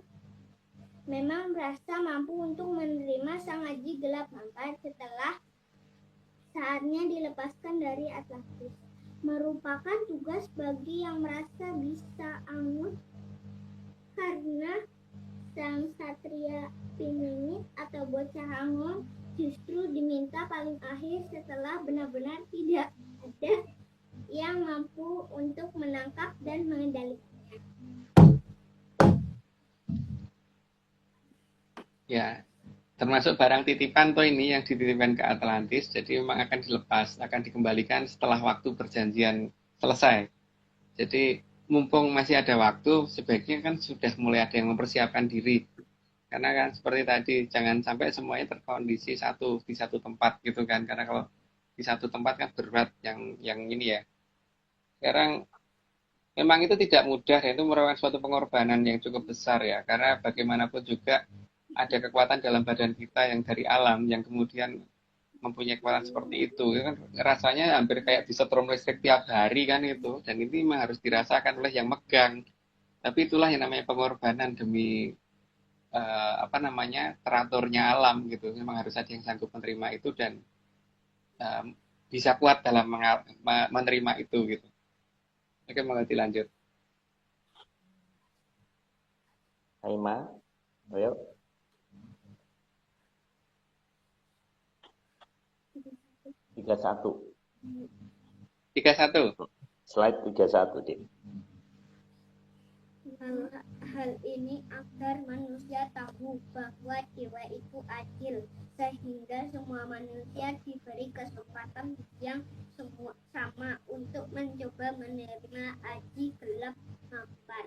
memang merasa mampu untuk menerima sang aji gelap mampar setelah saatnya dilepaskan dari Atlantis. Merupakan tugas bagi yang merasa bisa anggun, karena sang satria piningit atau bocah anggun justru diminta paling akhir setelah benar-benar tidak ada yang mampu untuk menangkap dan mengendalikannya. Ya, termasuk barang titipan tuh ini yang dititipkan ke Atlantis, jadi memang akan dilepas, akan dikembalikan setelah waktu perjanjian selesai. Jadi mumpung masih ada waktu, sebaiknya kan sudah mulai ada yang mempersiapkan diri. Karena kan seperti tadi, jangan sampai semuanya terkondisi di satu tempat gitu kan. Karena kalau di satu tempat kan berat yang ini ya. Sekarang memang itu tidak mudah, ya, itu merupakan suatu pengorbanan yang cukup besar ya. Karena bagaimanapun juga ada kekuatan dalam badan kita yang dari alam yang kemudian mempunyai kekuatan seperti itu kan rasanya hampir kayak disetrum listrik tiap hari kan itu, dan ini memang harus dirasakan oleh yang megang. Tapi itulah yang namanya pengorbanan demi teraturnya alam gitu. Memang harus ada yang sanggup menerima itu dan bisa kuat dalam menerima itu gitu. Oke, mau dilanjut. Aima, ayo. 31. Slide 31, Dik. Hal ini agar manusia tahu bahwa dewa itu adil, sehingga semua manusia diberi kesempatan yang sama untuk mencoba menerima aji gelap mampar.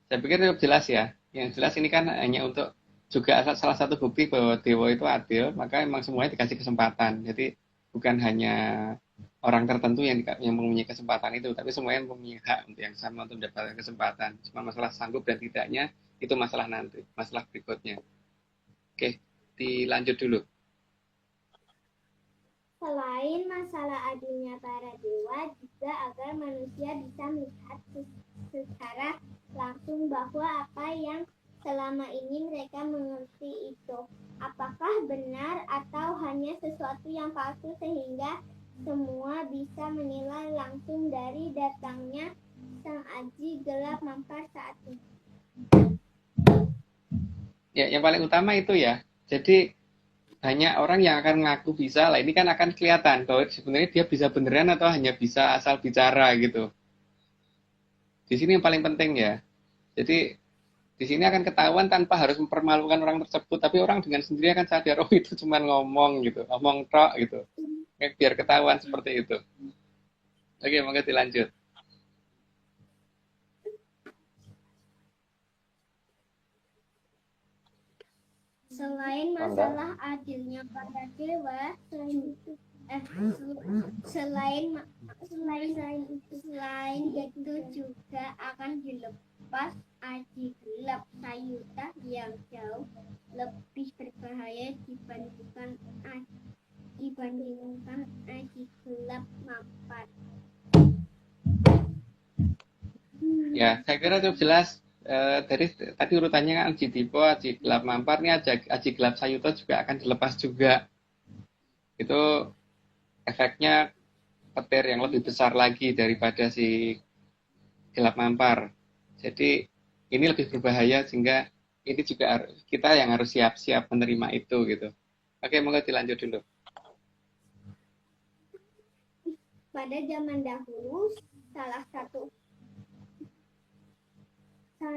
Saya pikir cukup jelas ya. Yang jelas ini kan hanya untuk juga salah satu bukti bahwa dewa itu adil, maka memang semuanya dikasih kesempatan. Jadi bukan hanya orang tertentu yang mempunyai kesempatan itu, tapi semuanya mempunyai hak untuk yang sama untuk mendapatkan kesempatan. Cuma masalah sanggup dan tidaknya itu masalah nanti, masalah berikutnya. Oke, dilanjut dulu. Selain masalah adilnya para dewa, juga agar manusia bisa melihat secara langsung bahwa apa yang selama ini mereka mengerti itu apakah benar atau hanya sesuatu yang palsu, sehingga semua bisa menilai langsung dari datangnya sang aji gelap mampar saat ini. Ya, yang paling utama itu ya. Jadi banyak orang yang akan mengaku bisa lah. Ini kan akan kelihatan bahwa sebenarnya dia bisa beneran atau hanya bisa asal bicara gitu. Di sini yang paling penting ya. Jadi Di sini akan ketahuan tanpa harus mempermalukan orang tersebut, tapi orang dengan sendiri akan sadar, oh itu cuma ngomong gitu, ngomong tok gitu. Biar ketahuan seperti itu. Oke, monggo dilanjut. Selain masalah adilnya para dewa, selain itu juga akan dilepas aji gelap sayuta yang jauh lebih berbahaya dibandingkan aji gelap mampar. Ya, saya kira cukup jelas. Dari tadi urutannya kan aji dipo, aji gelap mampar, ini aji gelap sayuta juga akan dilepas juga. Itu efeknya petir yang lebih besar lagi daripada si gelap mampar. Jadi ini lebih berbahaya sehingga ini juga kita yang harus siap-siap menerima itu gitu. Oke, monggo dilanjut dulu. Pada zaman dahulu, salah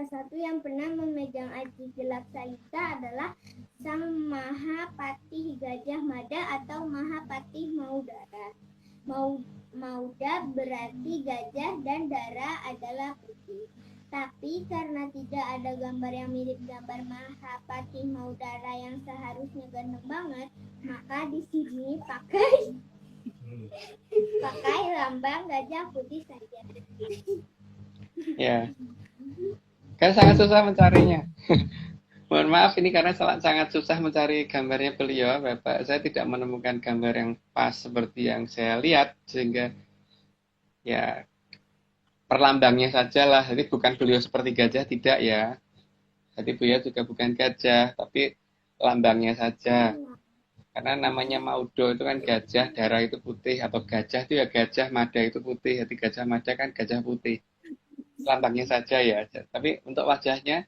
satu yang pernah memegang aji gelap sayuta adalah Sang Mahapatih Gajah Mada atau Mahapatih Maudara. Mauda berarti gajah dan Dara adalah putih. Tapi karena tidak ada gambar yang mirip gambar Mahapatih Maudara yang seharusnya ganteng banget, maka di sini pakai lambang gajah putih saja. Ya. Kan sangat susah mencarinya. Mohon maaf ini karena sangat susah mencari gambarnya beliau, Bapak. Saya tidak menemukan gambar yang pas seperti yang saya lihat, sehingga ya perlambangnya saja lah. Jadi bukan beliau seperti gajah, tidak ya. Jadi beliau juga bukan gajah, tapi lambangnya saja. Karena namanya Maudo itu kan gajah, darah itu putih, atau gajah itu ya gajah, mada itu putih. Jadi gajah mada kan gajah putih. Lambangnya saja ya. Tapi untuk wajahnya,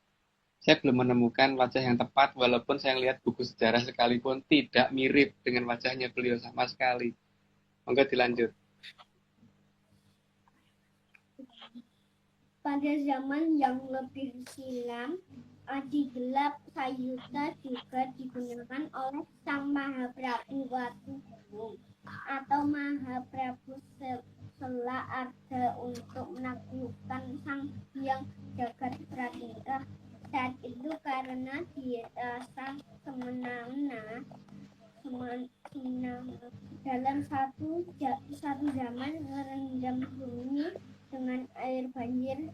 saya belum menemukan wajah yang tepat, walaupun saya lihat buku sejarah sekalipun tidak mirip dengan wajahnya beliau sama sekali. Monggo dilanjut. Pada zaman yang lebih silam, aji gelap sayuta juga digunakan oleh Sang Mahaprabu Watugunung atau Mahaprabu Sela Arga untuk menaklukkan Sang Hyang Jagat Pratingkah. Saat itu karena dirasa semena-mena dalam satu zaman merendam bumi dengan air banjir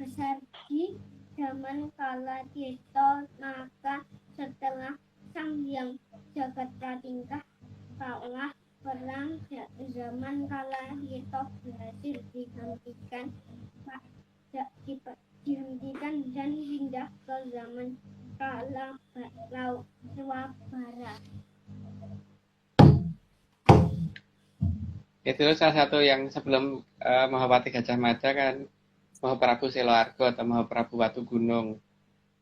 besar di zaman kala Tirta, maka setelah Sang Hyang Jagat Pratingkah kalah perang zaman kala Tirta berhasil dihentikan dan pindah ke zaman kala Swabara. Itu salah satu yang sebelum Mahapati Gajah Mada kan Mahaprabu Seloargo atau Mahaprabu Watugunung,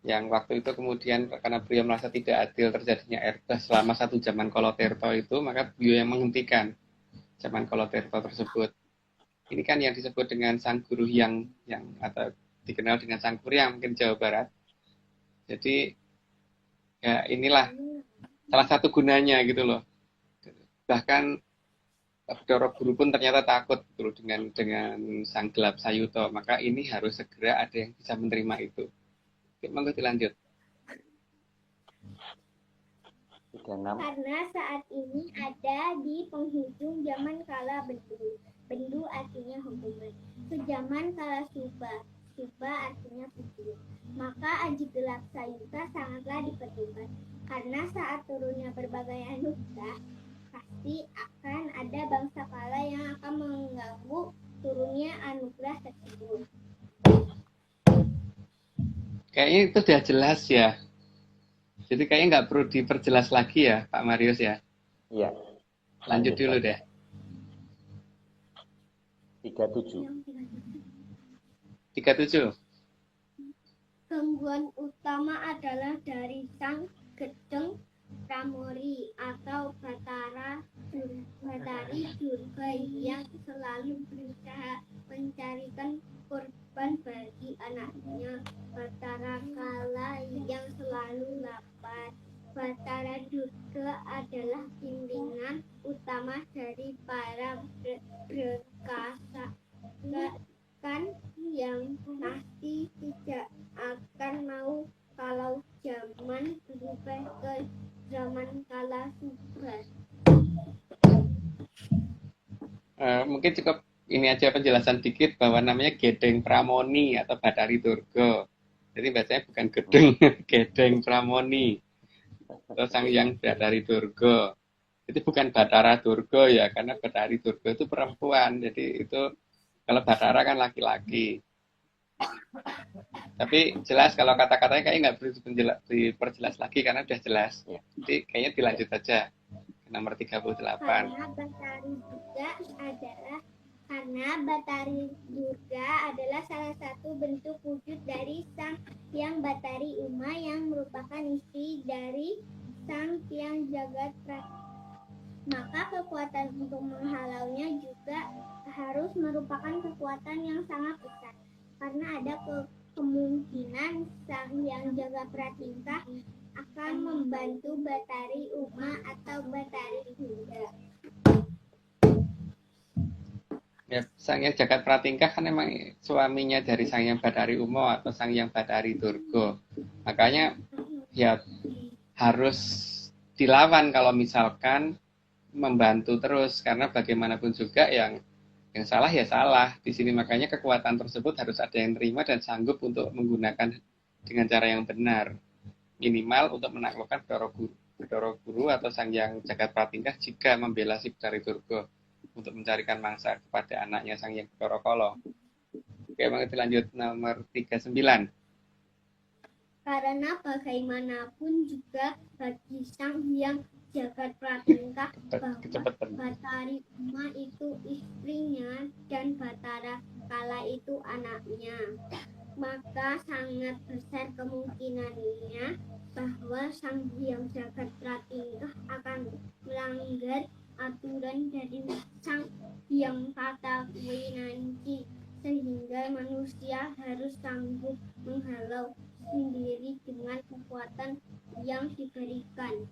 yang waktu itu kemudian karena beliau merasa tidak adil terjadinya erbas selama satu zaman Kolotirto itu, maka beliau yang menghentikan zaman Kolotirto tersebut. Ini kan yang disebut dengan Sang Guru yang atau dikenal dengan Sang Kuryang mungkin Jawa Barat. Jadi ya inilah salah satu gunanya gitu loh. Bahkan Bathara Guru pun ternyata takut gitu dengan Sang Gelap Sayuta, maka ini harus segera ada yang bisa menerima itu. Oke, monggo dilanjut. 36. Karena saat ini ada di penghujung zaman kala Bendu. Bendu artinya hukuman. Sejaman kala Suba. Suba artinya putih. Maka aji gelap sayuta sangatlah diperlukan. Karena saat turunnya berbagai anugerah, pasti akan ada bangsa kala yang akan mengganggu turunnya anugerah tersebut. Kayaknya itu sudah jelas ya. Jadi kayaknya nggak perlu diperjelas lagi ya, Pak Marius ya. Iya. Lanjut dulu deh. 37. 37. Gangguan utama adalah dari Sang Gedeng Pramori atau Batari Durga yang selalu berusaha mencarikan korban bagi anaknya Batara Batara Durga adalah bimbingan utama dari para berkasa. Kan yang pasti tidak akan mau kalau zaman berubah ke zaman kala subra. Mungkin cukup ini aja penjelasan dikit bahwa namanya Gedeng Pramoni atau Bathari Durga. Jadi bacanya bukan Gedeng, Gedeng Pramoni. Atau Sang Hyang Bathari Durga. Itu bukan Bathara Durga ya, karena Bathari Durga itu perempuan. Jadi itu kalau Bathara kan laki-laki. Tapi jelas kalau kata-katanya kayaknya nggak perlu diperjelas lagi karena udah jelas. Jadi kayaknya dilanjut aja ke nomor 38. Batari Durga adalah salah satu bentuk wujud dari Sang Hyang Batari Uma yang merupakan istri dari Sang Hyang Jagat Pratinta. Maka kekuatan untuk menghalaunya juga harus merupakan kekuatan yang sangat besar, karena ada kemungkinan Sang Hyang Jagat Pratinta akan membantu Batari Uma atau Batari Durga. Ya, Sang Hyang Jagat Pratingkah kan emang suaminya dari Sang Hyang Bathari Uma atau Sang Hyang Bathari Durga. Makanya ya harus dilawan kalau misalkan membantu terus, karena bagaimanapun juga yang salah ya salah. Di sini makanya kekuatan tersebut harus ada yang terima dan sanggup untuk menggunakan dengan cara yang benar. Minimal untuk menaklukkan Bathara Guru atau Sang Hyang Jagat Pratingkah jika membela si Bathari Durga untuk mencarikan mangsa kepada anaknya Sang Hyang Bathara Kala. Oke, kita lanjut nomor 39. Karena bagaimanapun juga bagi Sang Hyang Jagat Pratingkah bahwa Batari Uma itu istrinya dan Bathara Kala itu anaknya, maka sangat besar kemungkinannya bahwa Sang Hyang Jagat Pratingkah akan melanggar aturan dari Sang Hyang Patawinanci, sehingga manusia harus sanggup menghalau sendiri dengan kekuatan yang diberikan.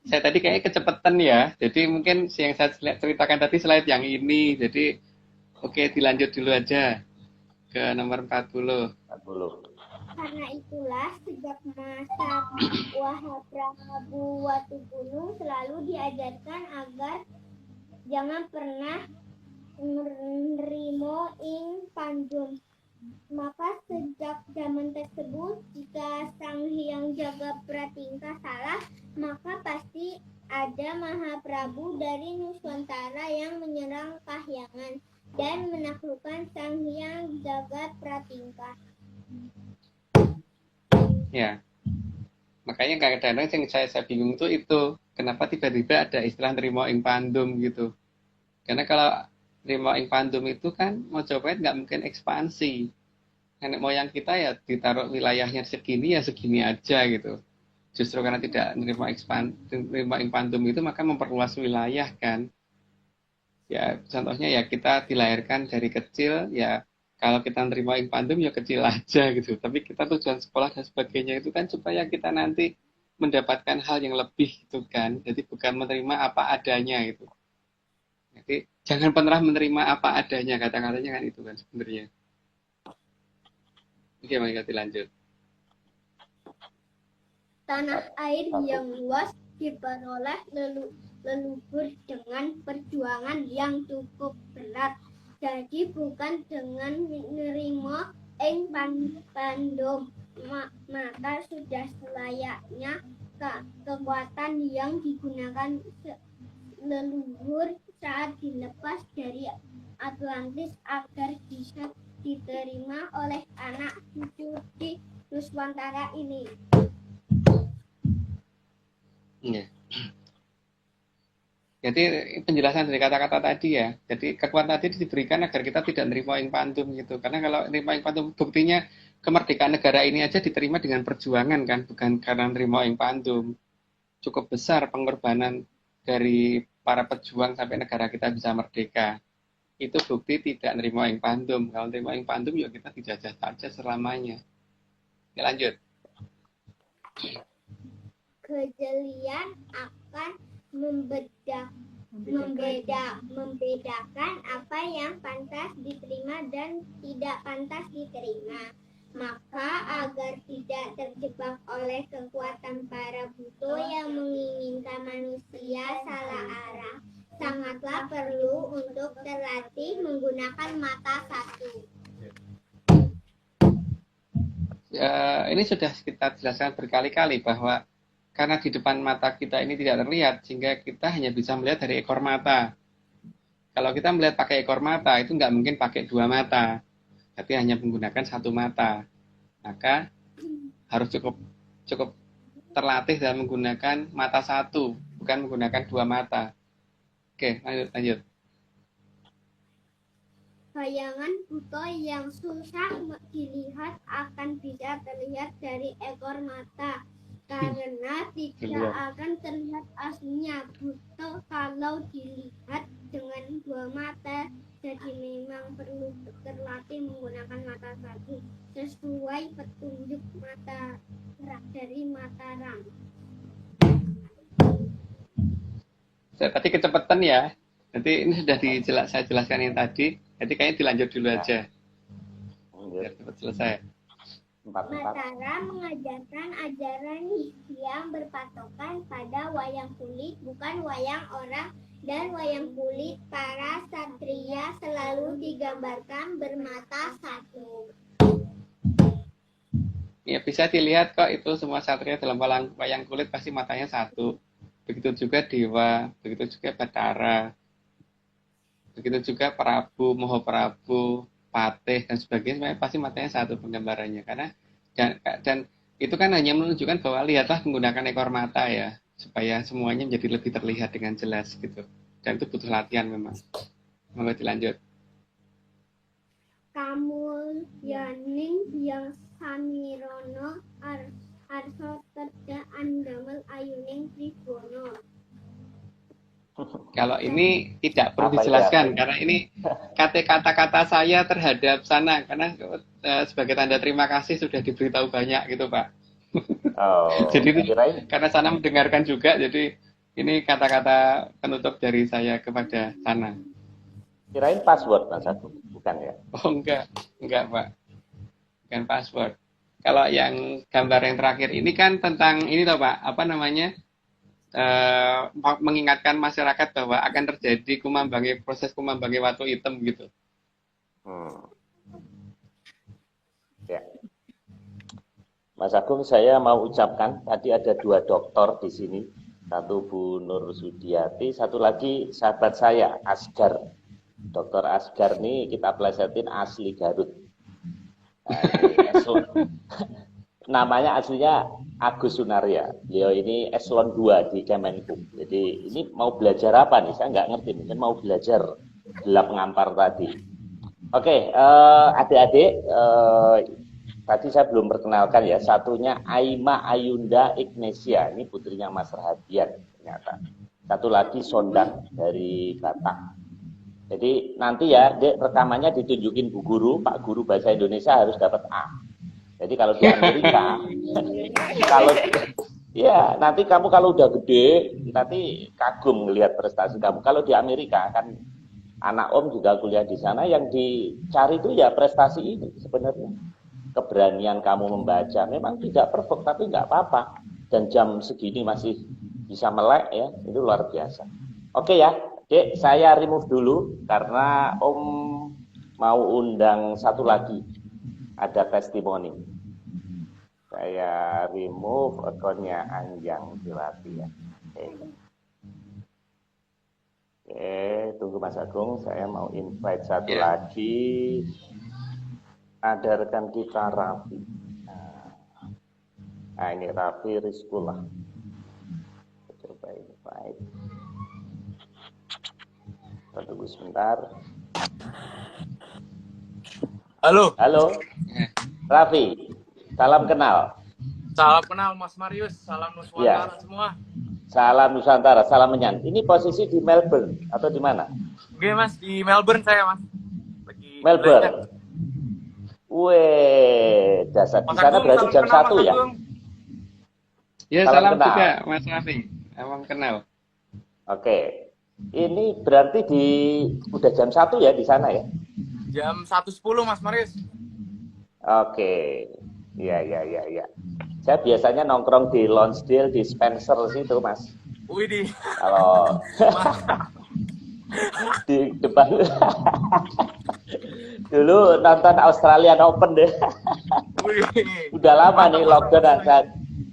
Saya tadi kayaknya kecepatan ya, jadi mungkin yang saya ceritakan tadi slide yang ini, jadi oke dilanjut dulu aja ke nomor 40. Karena itulah sejak masa Wahaprabu Watugunung selalu diajarkan agar jangan pernah menerima ing pandum. Maka sejak zaman tersebut, jika Sang Hyang Jagat Pratingkah salah, maka pasti ada Mahaprabu dari Nuswantara yang menyerang Kahyangan dan menaklukkan Sang Hyang Jagat Pratingkah. Ya, makanya kadang-kadang yang saya bingung itu kenapa tiba-tiba ada istilah nerimo ing pandum gitu. Karena kalau nerimo ing pandum itu kan Mojopahit nggak mungkin ekspansi. Nenek moyang kita ya ditaruh wilayahnya segini ya segini aja gitu. Justru karena tidak nerimo ing pandum itu maka memperluas wilayah kan. Ya contohnya ya kita dilahirkan dari kecil ya. Kalau kita nerima ing pandum ya kecil aja gitu. Tapi kita tujuan sekolah dan sebagainya itu kan supaya kita nanti mendapatkan hal yang lebih gitu kan. Jadi bukan menerima apa adanya gitu. Jadi jangan pernah menerima apa adanya, kata-katanya kan itu kan sebenarnya. Oke, mari kita lanjut. Tanah air yang luas diperoleh leluhur dengan perjuangan yang cukup berat. Jadi bukan dengan menerima ing pandum, maka sudah selayaknya kekuatan yang digunakan leluhur saat dilepas dari Atlantis agar bisa diterima oleh anak cucu di Nuswantara ini. Ya. Jadi penjelasan dari kata-kata tadi ya. Jadi kekuatan tadi diberikan agar kita tidak nerima ing pandum gitu. Karena kalau nerima ing pandum buktinya kemerdekaan negara ini aja diterima dengan perjuangan kan, bukan karena nerima ing pandum. Cukup besar pengorbanan dari para pejuang sampai negara kita bisa merdeka. Itu bukti tidak nerima ing pandum. Kalau nerima ing pandum ya kita dijajah saja selamanya. Ya lanjut. Kejelian akan membedakan apa yang pantas diterima dan tidak pantas diterima. Maka agar tidak terjebak oleh kekuatan para buto yang menginginkan manusia salah arah, sangatlah perlu untuk terlatih menggunakan mata satu. Ini sudah kita jelaskan berkali-kali bahwa karena di depan mata kita ini tidak terlihat, sehingga kita hanya bisa melihat dari ekor mata. Kalau kita melihat pakai ekor mata, itu nggak mungkin pakai dua mata. Berarti hanya menggunakan satu mata. Maka harus cukup terlatih dalam menggunakan mata satu, bukan menggunakan dua mata. Oke, lanjut. Bayangan buto yang susah dilihat akan bisa terlihat dari ekor mata. Karena tidak akan terlihat aslinya buto kalau dilihat dengan dua mata, jadi memang perlu terlatih menggunakan mata satu sesuai petunjuk mata dari Mataram. Tadi kecepatan ya. Nanti ini sudah saya jelaskan yang tadi. Jadi kayaknya dilanjut dulu aja. Biar cepat selesai. Mataram mengajarkan ajaran yang berpatokan pada wayang kulit, bukan wayang orang, dan wayang kulit para satria selalu digambarkan bermata satu. Ya, bisa dilihat kok itu semua satria dalam wayang kulit pasti matanya satu. Begitu juga Dewa, begitu juga Batara, begitu juga Prabu, Mahaprabu, Patih dan sebagainya, pasti matanya satu penggambarannya. Karena dan itu kan hanya menunjukkan bahwa lihatlah menggunakan ekor mata ya, supaya semuanya menjadi lebih terlihat dengan jelas gitu. Dan itu butuh latihan memang. Monggo dilanjut. Kamul yaning yang samirono arso terda andamel ayuning tribono. Kalau ini tidak perlu dijelaskan karena ini kata-kata saya terhadap sana, karena sebagai tanda terima kasih sudah diberitahu banyak gitu Pak. Jadi itu, karena sana mendengarkan juga, jadi ini kata-kata penutup dari saya kepada sana. Kirain password Mas Agung, bukan ya? Oh enggak Pak, bukan password. Kalau yang gambar yang terakhir ini kan tentang ini toh Pak, apa namanya? Mengingatkan masyarakat bahwa akan terjadi proses kumambangi watu hitam gitu. Ya. Mas Agung, saya mau ucapkan tadi ada 2 doktor di sini, satu Bu Nur Sudiati, satu lagi sahabat saya Asgar. Dokter Asgar nih kita plesetin asli Garut. Nah, namanya aslinya Agus Sunaria. Beliau ini eselon 2 di Kemenku. Jadi ini mau belajar apa nih? Saya nggak ngerti. Mungkin mau belajar gelap ngampar tadi. Oke, adik-adik, tadi saya belum perkenalkan ya. Satunya Aima Ayunda Ignesia. Ini putrinya Mas Rahadian ternyata. Satu lagi Sondang dari Batak. Jadi nanti ya, Dek, rekamannya ditunjukin Bu Guru, Pak Guru Bahasa Indonesia harus dapat A. Jadi kalau di Amerika, nanti kamu kalau udah gede, nanti kagum ngelihat prestasi kamu. Kalau di Amerika kan anak Om juga kuliah di sana, yang dicari itu ya prestasi ini sebenarnya. Keberanian kamu membaca, memang tidak perfect tapi nggak apa-apa. Dan jam segini masih bisa melek ya, itu luar biasa. Oke ya, Dek, saya remove dulu karena Om mau undang satu lagi. Ada testimoni. Saya remove akunnya Anjang Silati ya. Oke, tunggu Mas Agung. Saya mau invite satu lagi. Ada rekan kita Raffi. Nah ini Raffi Rizkullah. Coba invite. Kita tunggu sebentar. Halo. Halo, Raffi. Salam kenal. Salam kenal Mas Marius. Salam Nusantara semua. Salam Nusantara, salam menyan. Ini posisi di Melbourne atau di mana? Oke Mas, di Melbourne saya Mas. Lagi Melbourne. Weh, dasar di sana berarti jam 1 ya? Ya, Salam salam kenal. juga Mas Raffi. Emang kenal. Oke. Ini berarti udah jam 1 ya di sana ya? Jam 1.10 Mas Marius. Oke. Iya, iya, iya, iya. Saya biasanya nongkrong di Lonsdale, di Spencer situ, Mas. Widih. Kalau Mantap. di depan dulu nonton Australian Open deh. Wih. Udah lama Mantap nih Mas lockdown, Marius. saya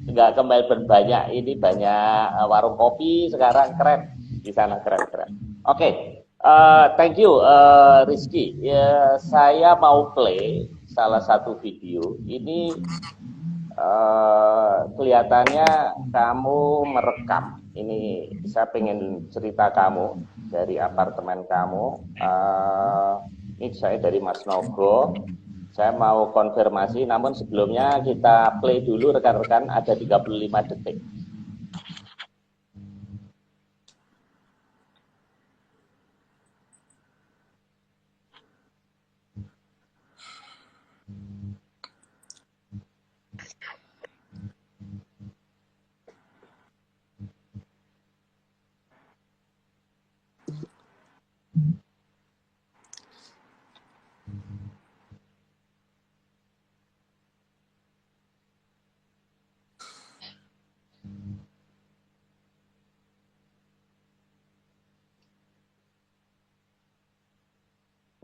nggak ke Melbourne banyak. Ini banyak warung kopi sekarang keren di sana, keren. Oke, thank you Rizky. Ya, saya mau play salah satu video. Ini kelihatannya kamu merekam. Ini saya pengen cerita kamu dari apartemen kamu. Ini saya dari Mas Nogo. Saya mau konfirmasi, namun sebelumnya kita play dulu rekan-rekan, ada 35 detik.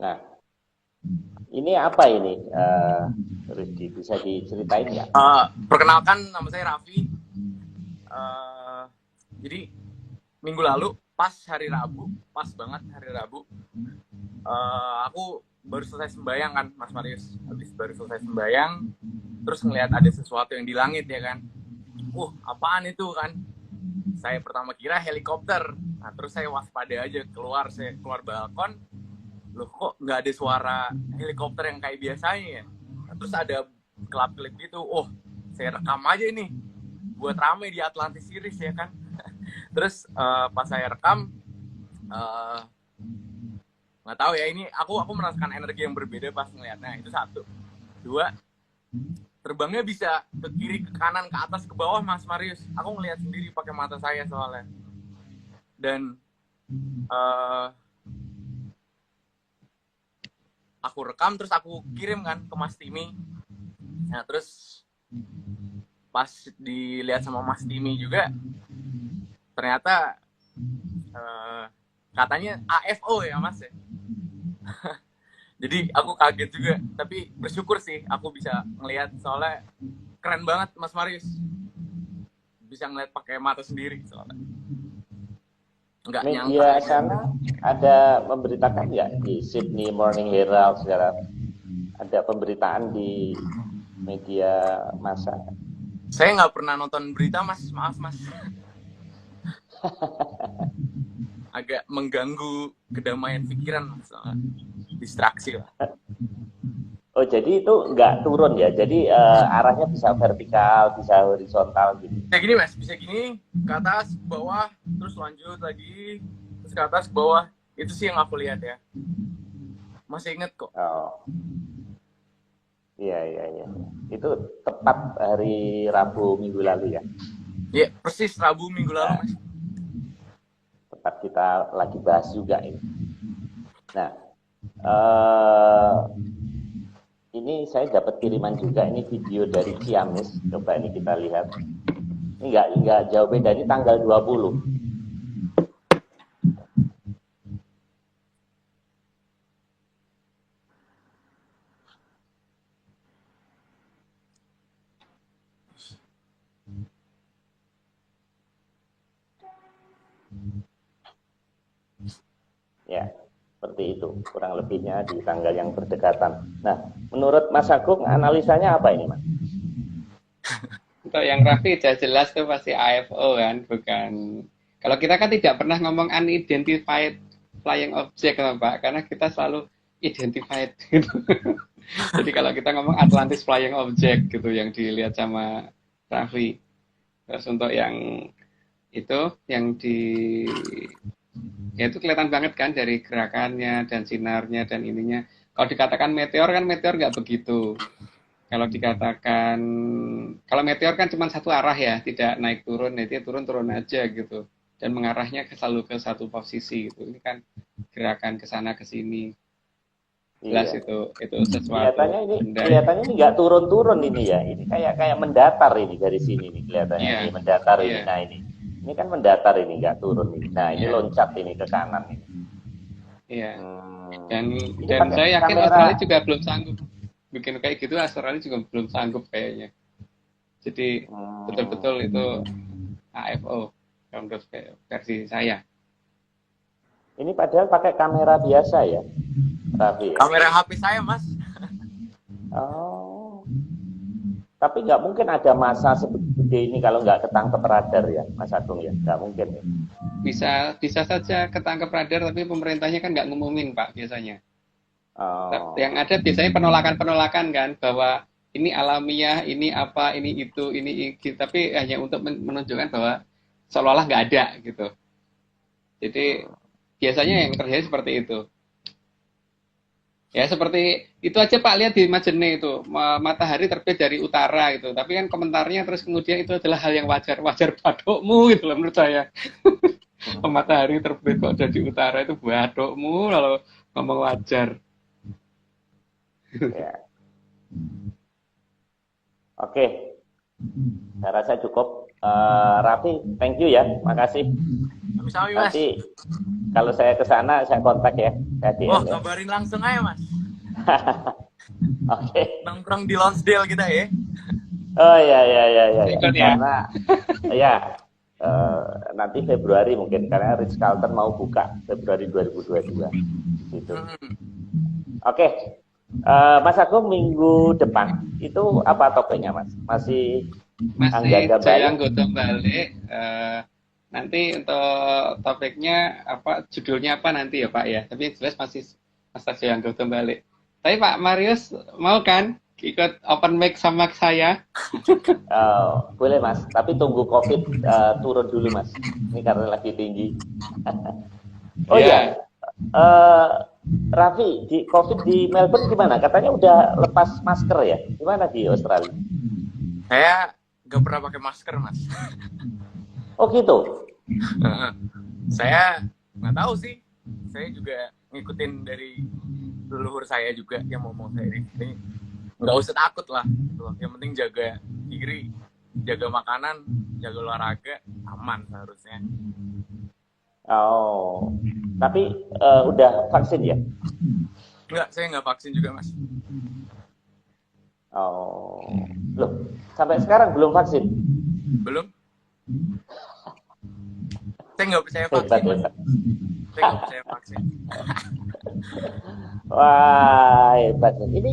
Nah, ini apa ini, Rizky? Bisa diceritain nggak? Perkenalkan, nama saya Raffi. Jadi minggu lalu pas hari Rabu, pas banget hari Rabu, aku baru selesai sembayang kan, Mas Marius. Habis baru selesai sembayang, terus ngelihat ada sesuatu yang di langit ya kan. Apaan itu kan? Saya pertama kira helikopter. Nah, terus saya waspada aja, saya keluar balkon. Loh, kok nggak ada suara helikopter yang kayak biasanya ya? Nah, terus ada kelap-kelip gitu. Saya rekam aja ini buat rame di Atlantis Series ya kan. Terus pas saya rekam, nggak tahu ya, ini aku merasakan energi yang berbeda pas ngeliatnya. Itu satu. Dua, terbangnya bisa ke kiri, ke kanan, ke atas, ke bawah, Mas Marius. Aku ngeliat sendiri pakai mata saya soalnya. Dan aku rekam, terus aku kirim kan ke Mas Timi. Nah, terus pas dilihat sama Mas Timi juga, ternyata katanya AFO ya Mas ya. Jadi aku kaget juga, tapi bersyukur sih aku bisa ngelihat, soalnya keren banget Mas Marius. Bisa ngeliat pakai mata sendiri soalnya. Nggak nyangka. Media sana ada memberitakan nggak di Sydney Morning Herald sekarang? Ada pemberitaan di media massa? Saya nggak pernah nonton berita, Mas. Maaf, Mas. Agak mengganggu kedamaian pikiran, Mas. Distraksi lah. Oh, jadi itu nggak turun ya? Jadi arahnya bisa vertikal, bisa horizontal gitu? Bisa gini, Mas. Bisa gini, ke atas, ke bawah, terus lanjut lagi, terus ke atas, ke bawah. Itu sih yang aku lihat ya. Masih inget kok. Oh. Iya. Itu tepat hari Rabu minggu lalu ya? Iya, persis Rabu minggu lalu, Mas. Tepat kita lagi bahas juga ini. Nah, ini saya dapat kiriman juga, ini video dari Ciamis. Coba ini kita lihat. Ini enggak jauh beda, ini tanggal 20. Ya, seperti itu. Kurang lebihnya di tanggal yang berdekatan. Nah, menurut Mas Agung, analisanya apa ini, Mas? Untuk yang Raffi jelas tuh pasti AFO kan, bukan. Kalau kita kan tidak pernah ngomong unidentified flying object, Pak, karena kita selalu identified gitu. Jadi kalau kita ngomong Atlantis flying object gitu yang dilihat sama Raffi. Terus untuk yang itu yang ya itu kelihatan banget kan dari gerakannya dan sinarnya dan ininya. Kalau dikatakan meteor kan meteor nggak begitu. Kalau dikatakan kalau meteor kan cuma satu arah ya, tidak naik turun, nanti turun aja gitu. Dan mengarahnya selalu ke satu posisi gitu. Ini kan gerakan ke sana ke sini. Jelas Iya. itu sesuatu benda. Kelihatannya ini nggak turun-turun ini ya. Ini kayak mendatar ini dari sini nih kelihatannya. Iya. Ini mendatar ini. Iya. Nah ini kan mendatar ini nggak turun ini. Nah ini Iya. loncat ini ke kanan ini. Iya. Ini Dan pakai saya yakin kamera. Australia juga belum sanggup bikin kayak gitu. Australia juga belum sanggup kayaknya. Jadi betul-betul itu AFO menurut versi saya. Ini padahal pakai kamera biasa ya, Raffi. Kamera HP saya, Mas. Oh. Tapi nggak mungkin ada masa seperti ini kalau nggak ketangkep radar ya, Mas Agung ya, nggak mungkin ya. Bisa saja ketangkep radar, tapi pemerintahnya kan nggak ngumumin Pak biasanya. Oh. Yang ada biasanya penolakan kan bahwa ini alamiah, ini apa, ini itu, ini tapi hanya untuk menunjukkan bahwa seolah-olah nggak ada gitu. Jadi biasanya yang terjadi seperti itu. Ya seperti itu aja Pak, lihat di Majene itu matahari terbit dari utara gitu. Tapi kan komentarnya terus kemudian itu adalah hal yang wajar badokmu gitu loh menurut saya. Matahari terbit kok dari utara itu badokmu lalu ngomong wajar. Ya. Oke, saya rasa cukup. Raffi, thank you ya, makasih. Sami-sami, Mas. Nanti kalau saya ke sana saya kontak ya. Saya DM, Oh, ya. kabarin langsung aja, Mas. Oke. Nongkrong di Lonsdale kita ya. Oh ya. Ikut ya? Karena ya nanti Februari mungkin karena Ritz Carlton mau buka Februari 2022 gitu. Oke. Mas Agung minggu depan itu apa topiknya Mas? Masih Jaya Gotong balik. Nanti untuk topiknya apa, judulnya apa nanti ya Pak ya. Tapi jelas masih Mas Jaya Gotong balik. Tapi Pak Marius mau kan ikut open mic sama saya? Boleh Mas. Tapi tunggu COVID turun dulu Mas. Ini karena lagi tinggi. Oh iya. Raffi, di COVID di Melbourne gimana? Katanya udah lepas masker ya? Gimana di Australia? Saya nggak pernah pakai masker, Mas. Oh gitu? Saya nggak tahu sih. Saya juga ngikutin dari leluhur saya juga yang ngomong saya ini. Nggak usah takut lah. Yang penting jaga diri, jaga makanan, jaga olahraga, aman seharusnya. Oh, tapi udah vaksin ya? Enggak, saya nggak vaksin juga, Mas. Oh, loh, sampai sekarang belum vaksin? Belum. Saya nggak percaya Hebat, vaksin, Mas. hebat. Saya nggak percaya vaksin. Wah, hebat. Ini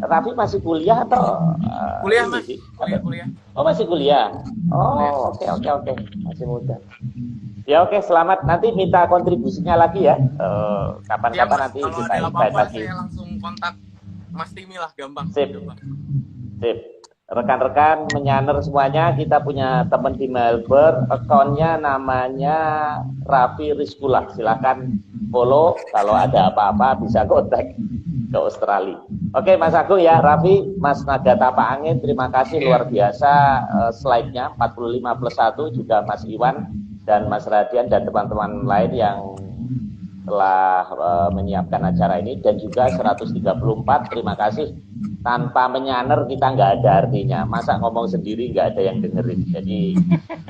Raffi masih kuliah atau? Kuliah, ini Mas. sih? Kuliah. Oh, masih kuliah. Oh, oke. Masih muda. Ya oke, selamat. Nanti minta kontribusinya lagi ya. Kapan-kapan Mas, nanti kalau kita ada invite apa-apa lagi. saya langsung kontak Mas Timi lah, gampang. Sip. Gampang. Sip. Rekan-rekan menyaner semuanya, kita punya teman di Melbourne, akunnya namanya Raffi Rizkula. Silahkan follow, kalau ada apa-apa bisa kontak ke Australia. Oke Mas Agung ya, Raffi, Mas Naga Tapak Angin, terima kasih luar biasa slide-nya 45+1, juga Mas Iwan dan Mas Radian dan teman-teman lain yang telah menyiapkan acara ini, dan juga 134, terima kasih. Tanpa menyaner kita nggak ada artinya. Masa ngomong sendiri nggak ada yang dengerin. Jadi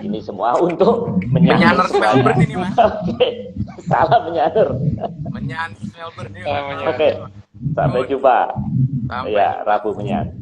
ini semua untuk menyaner Melbourne ini, Mas. Oke, salam menyaner. Menyaner Melbourne ini. Oke, sampai jumpa. Sampai Ya, Rabu menyaner.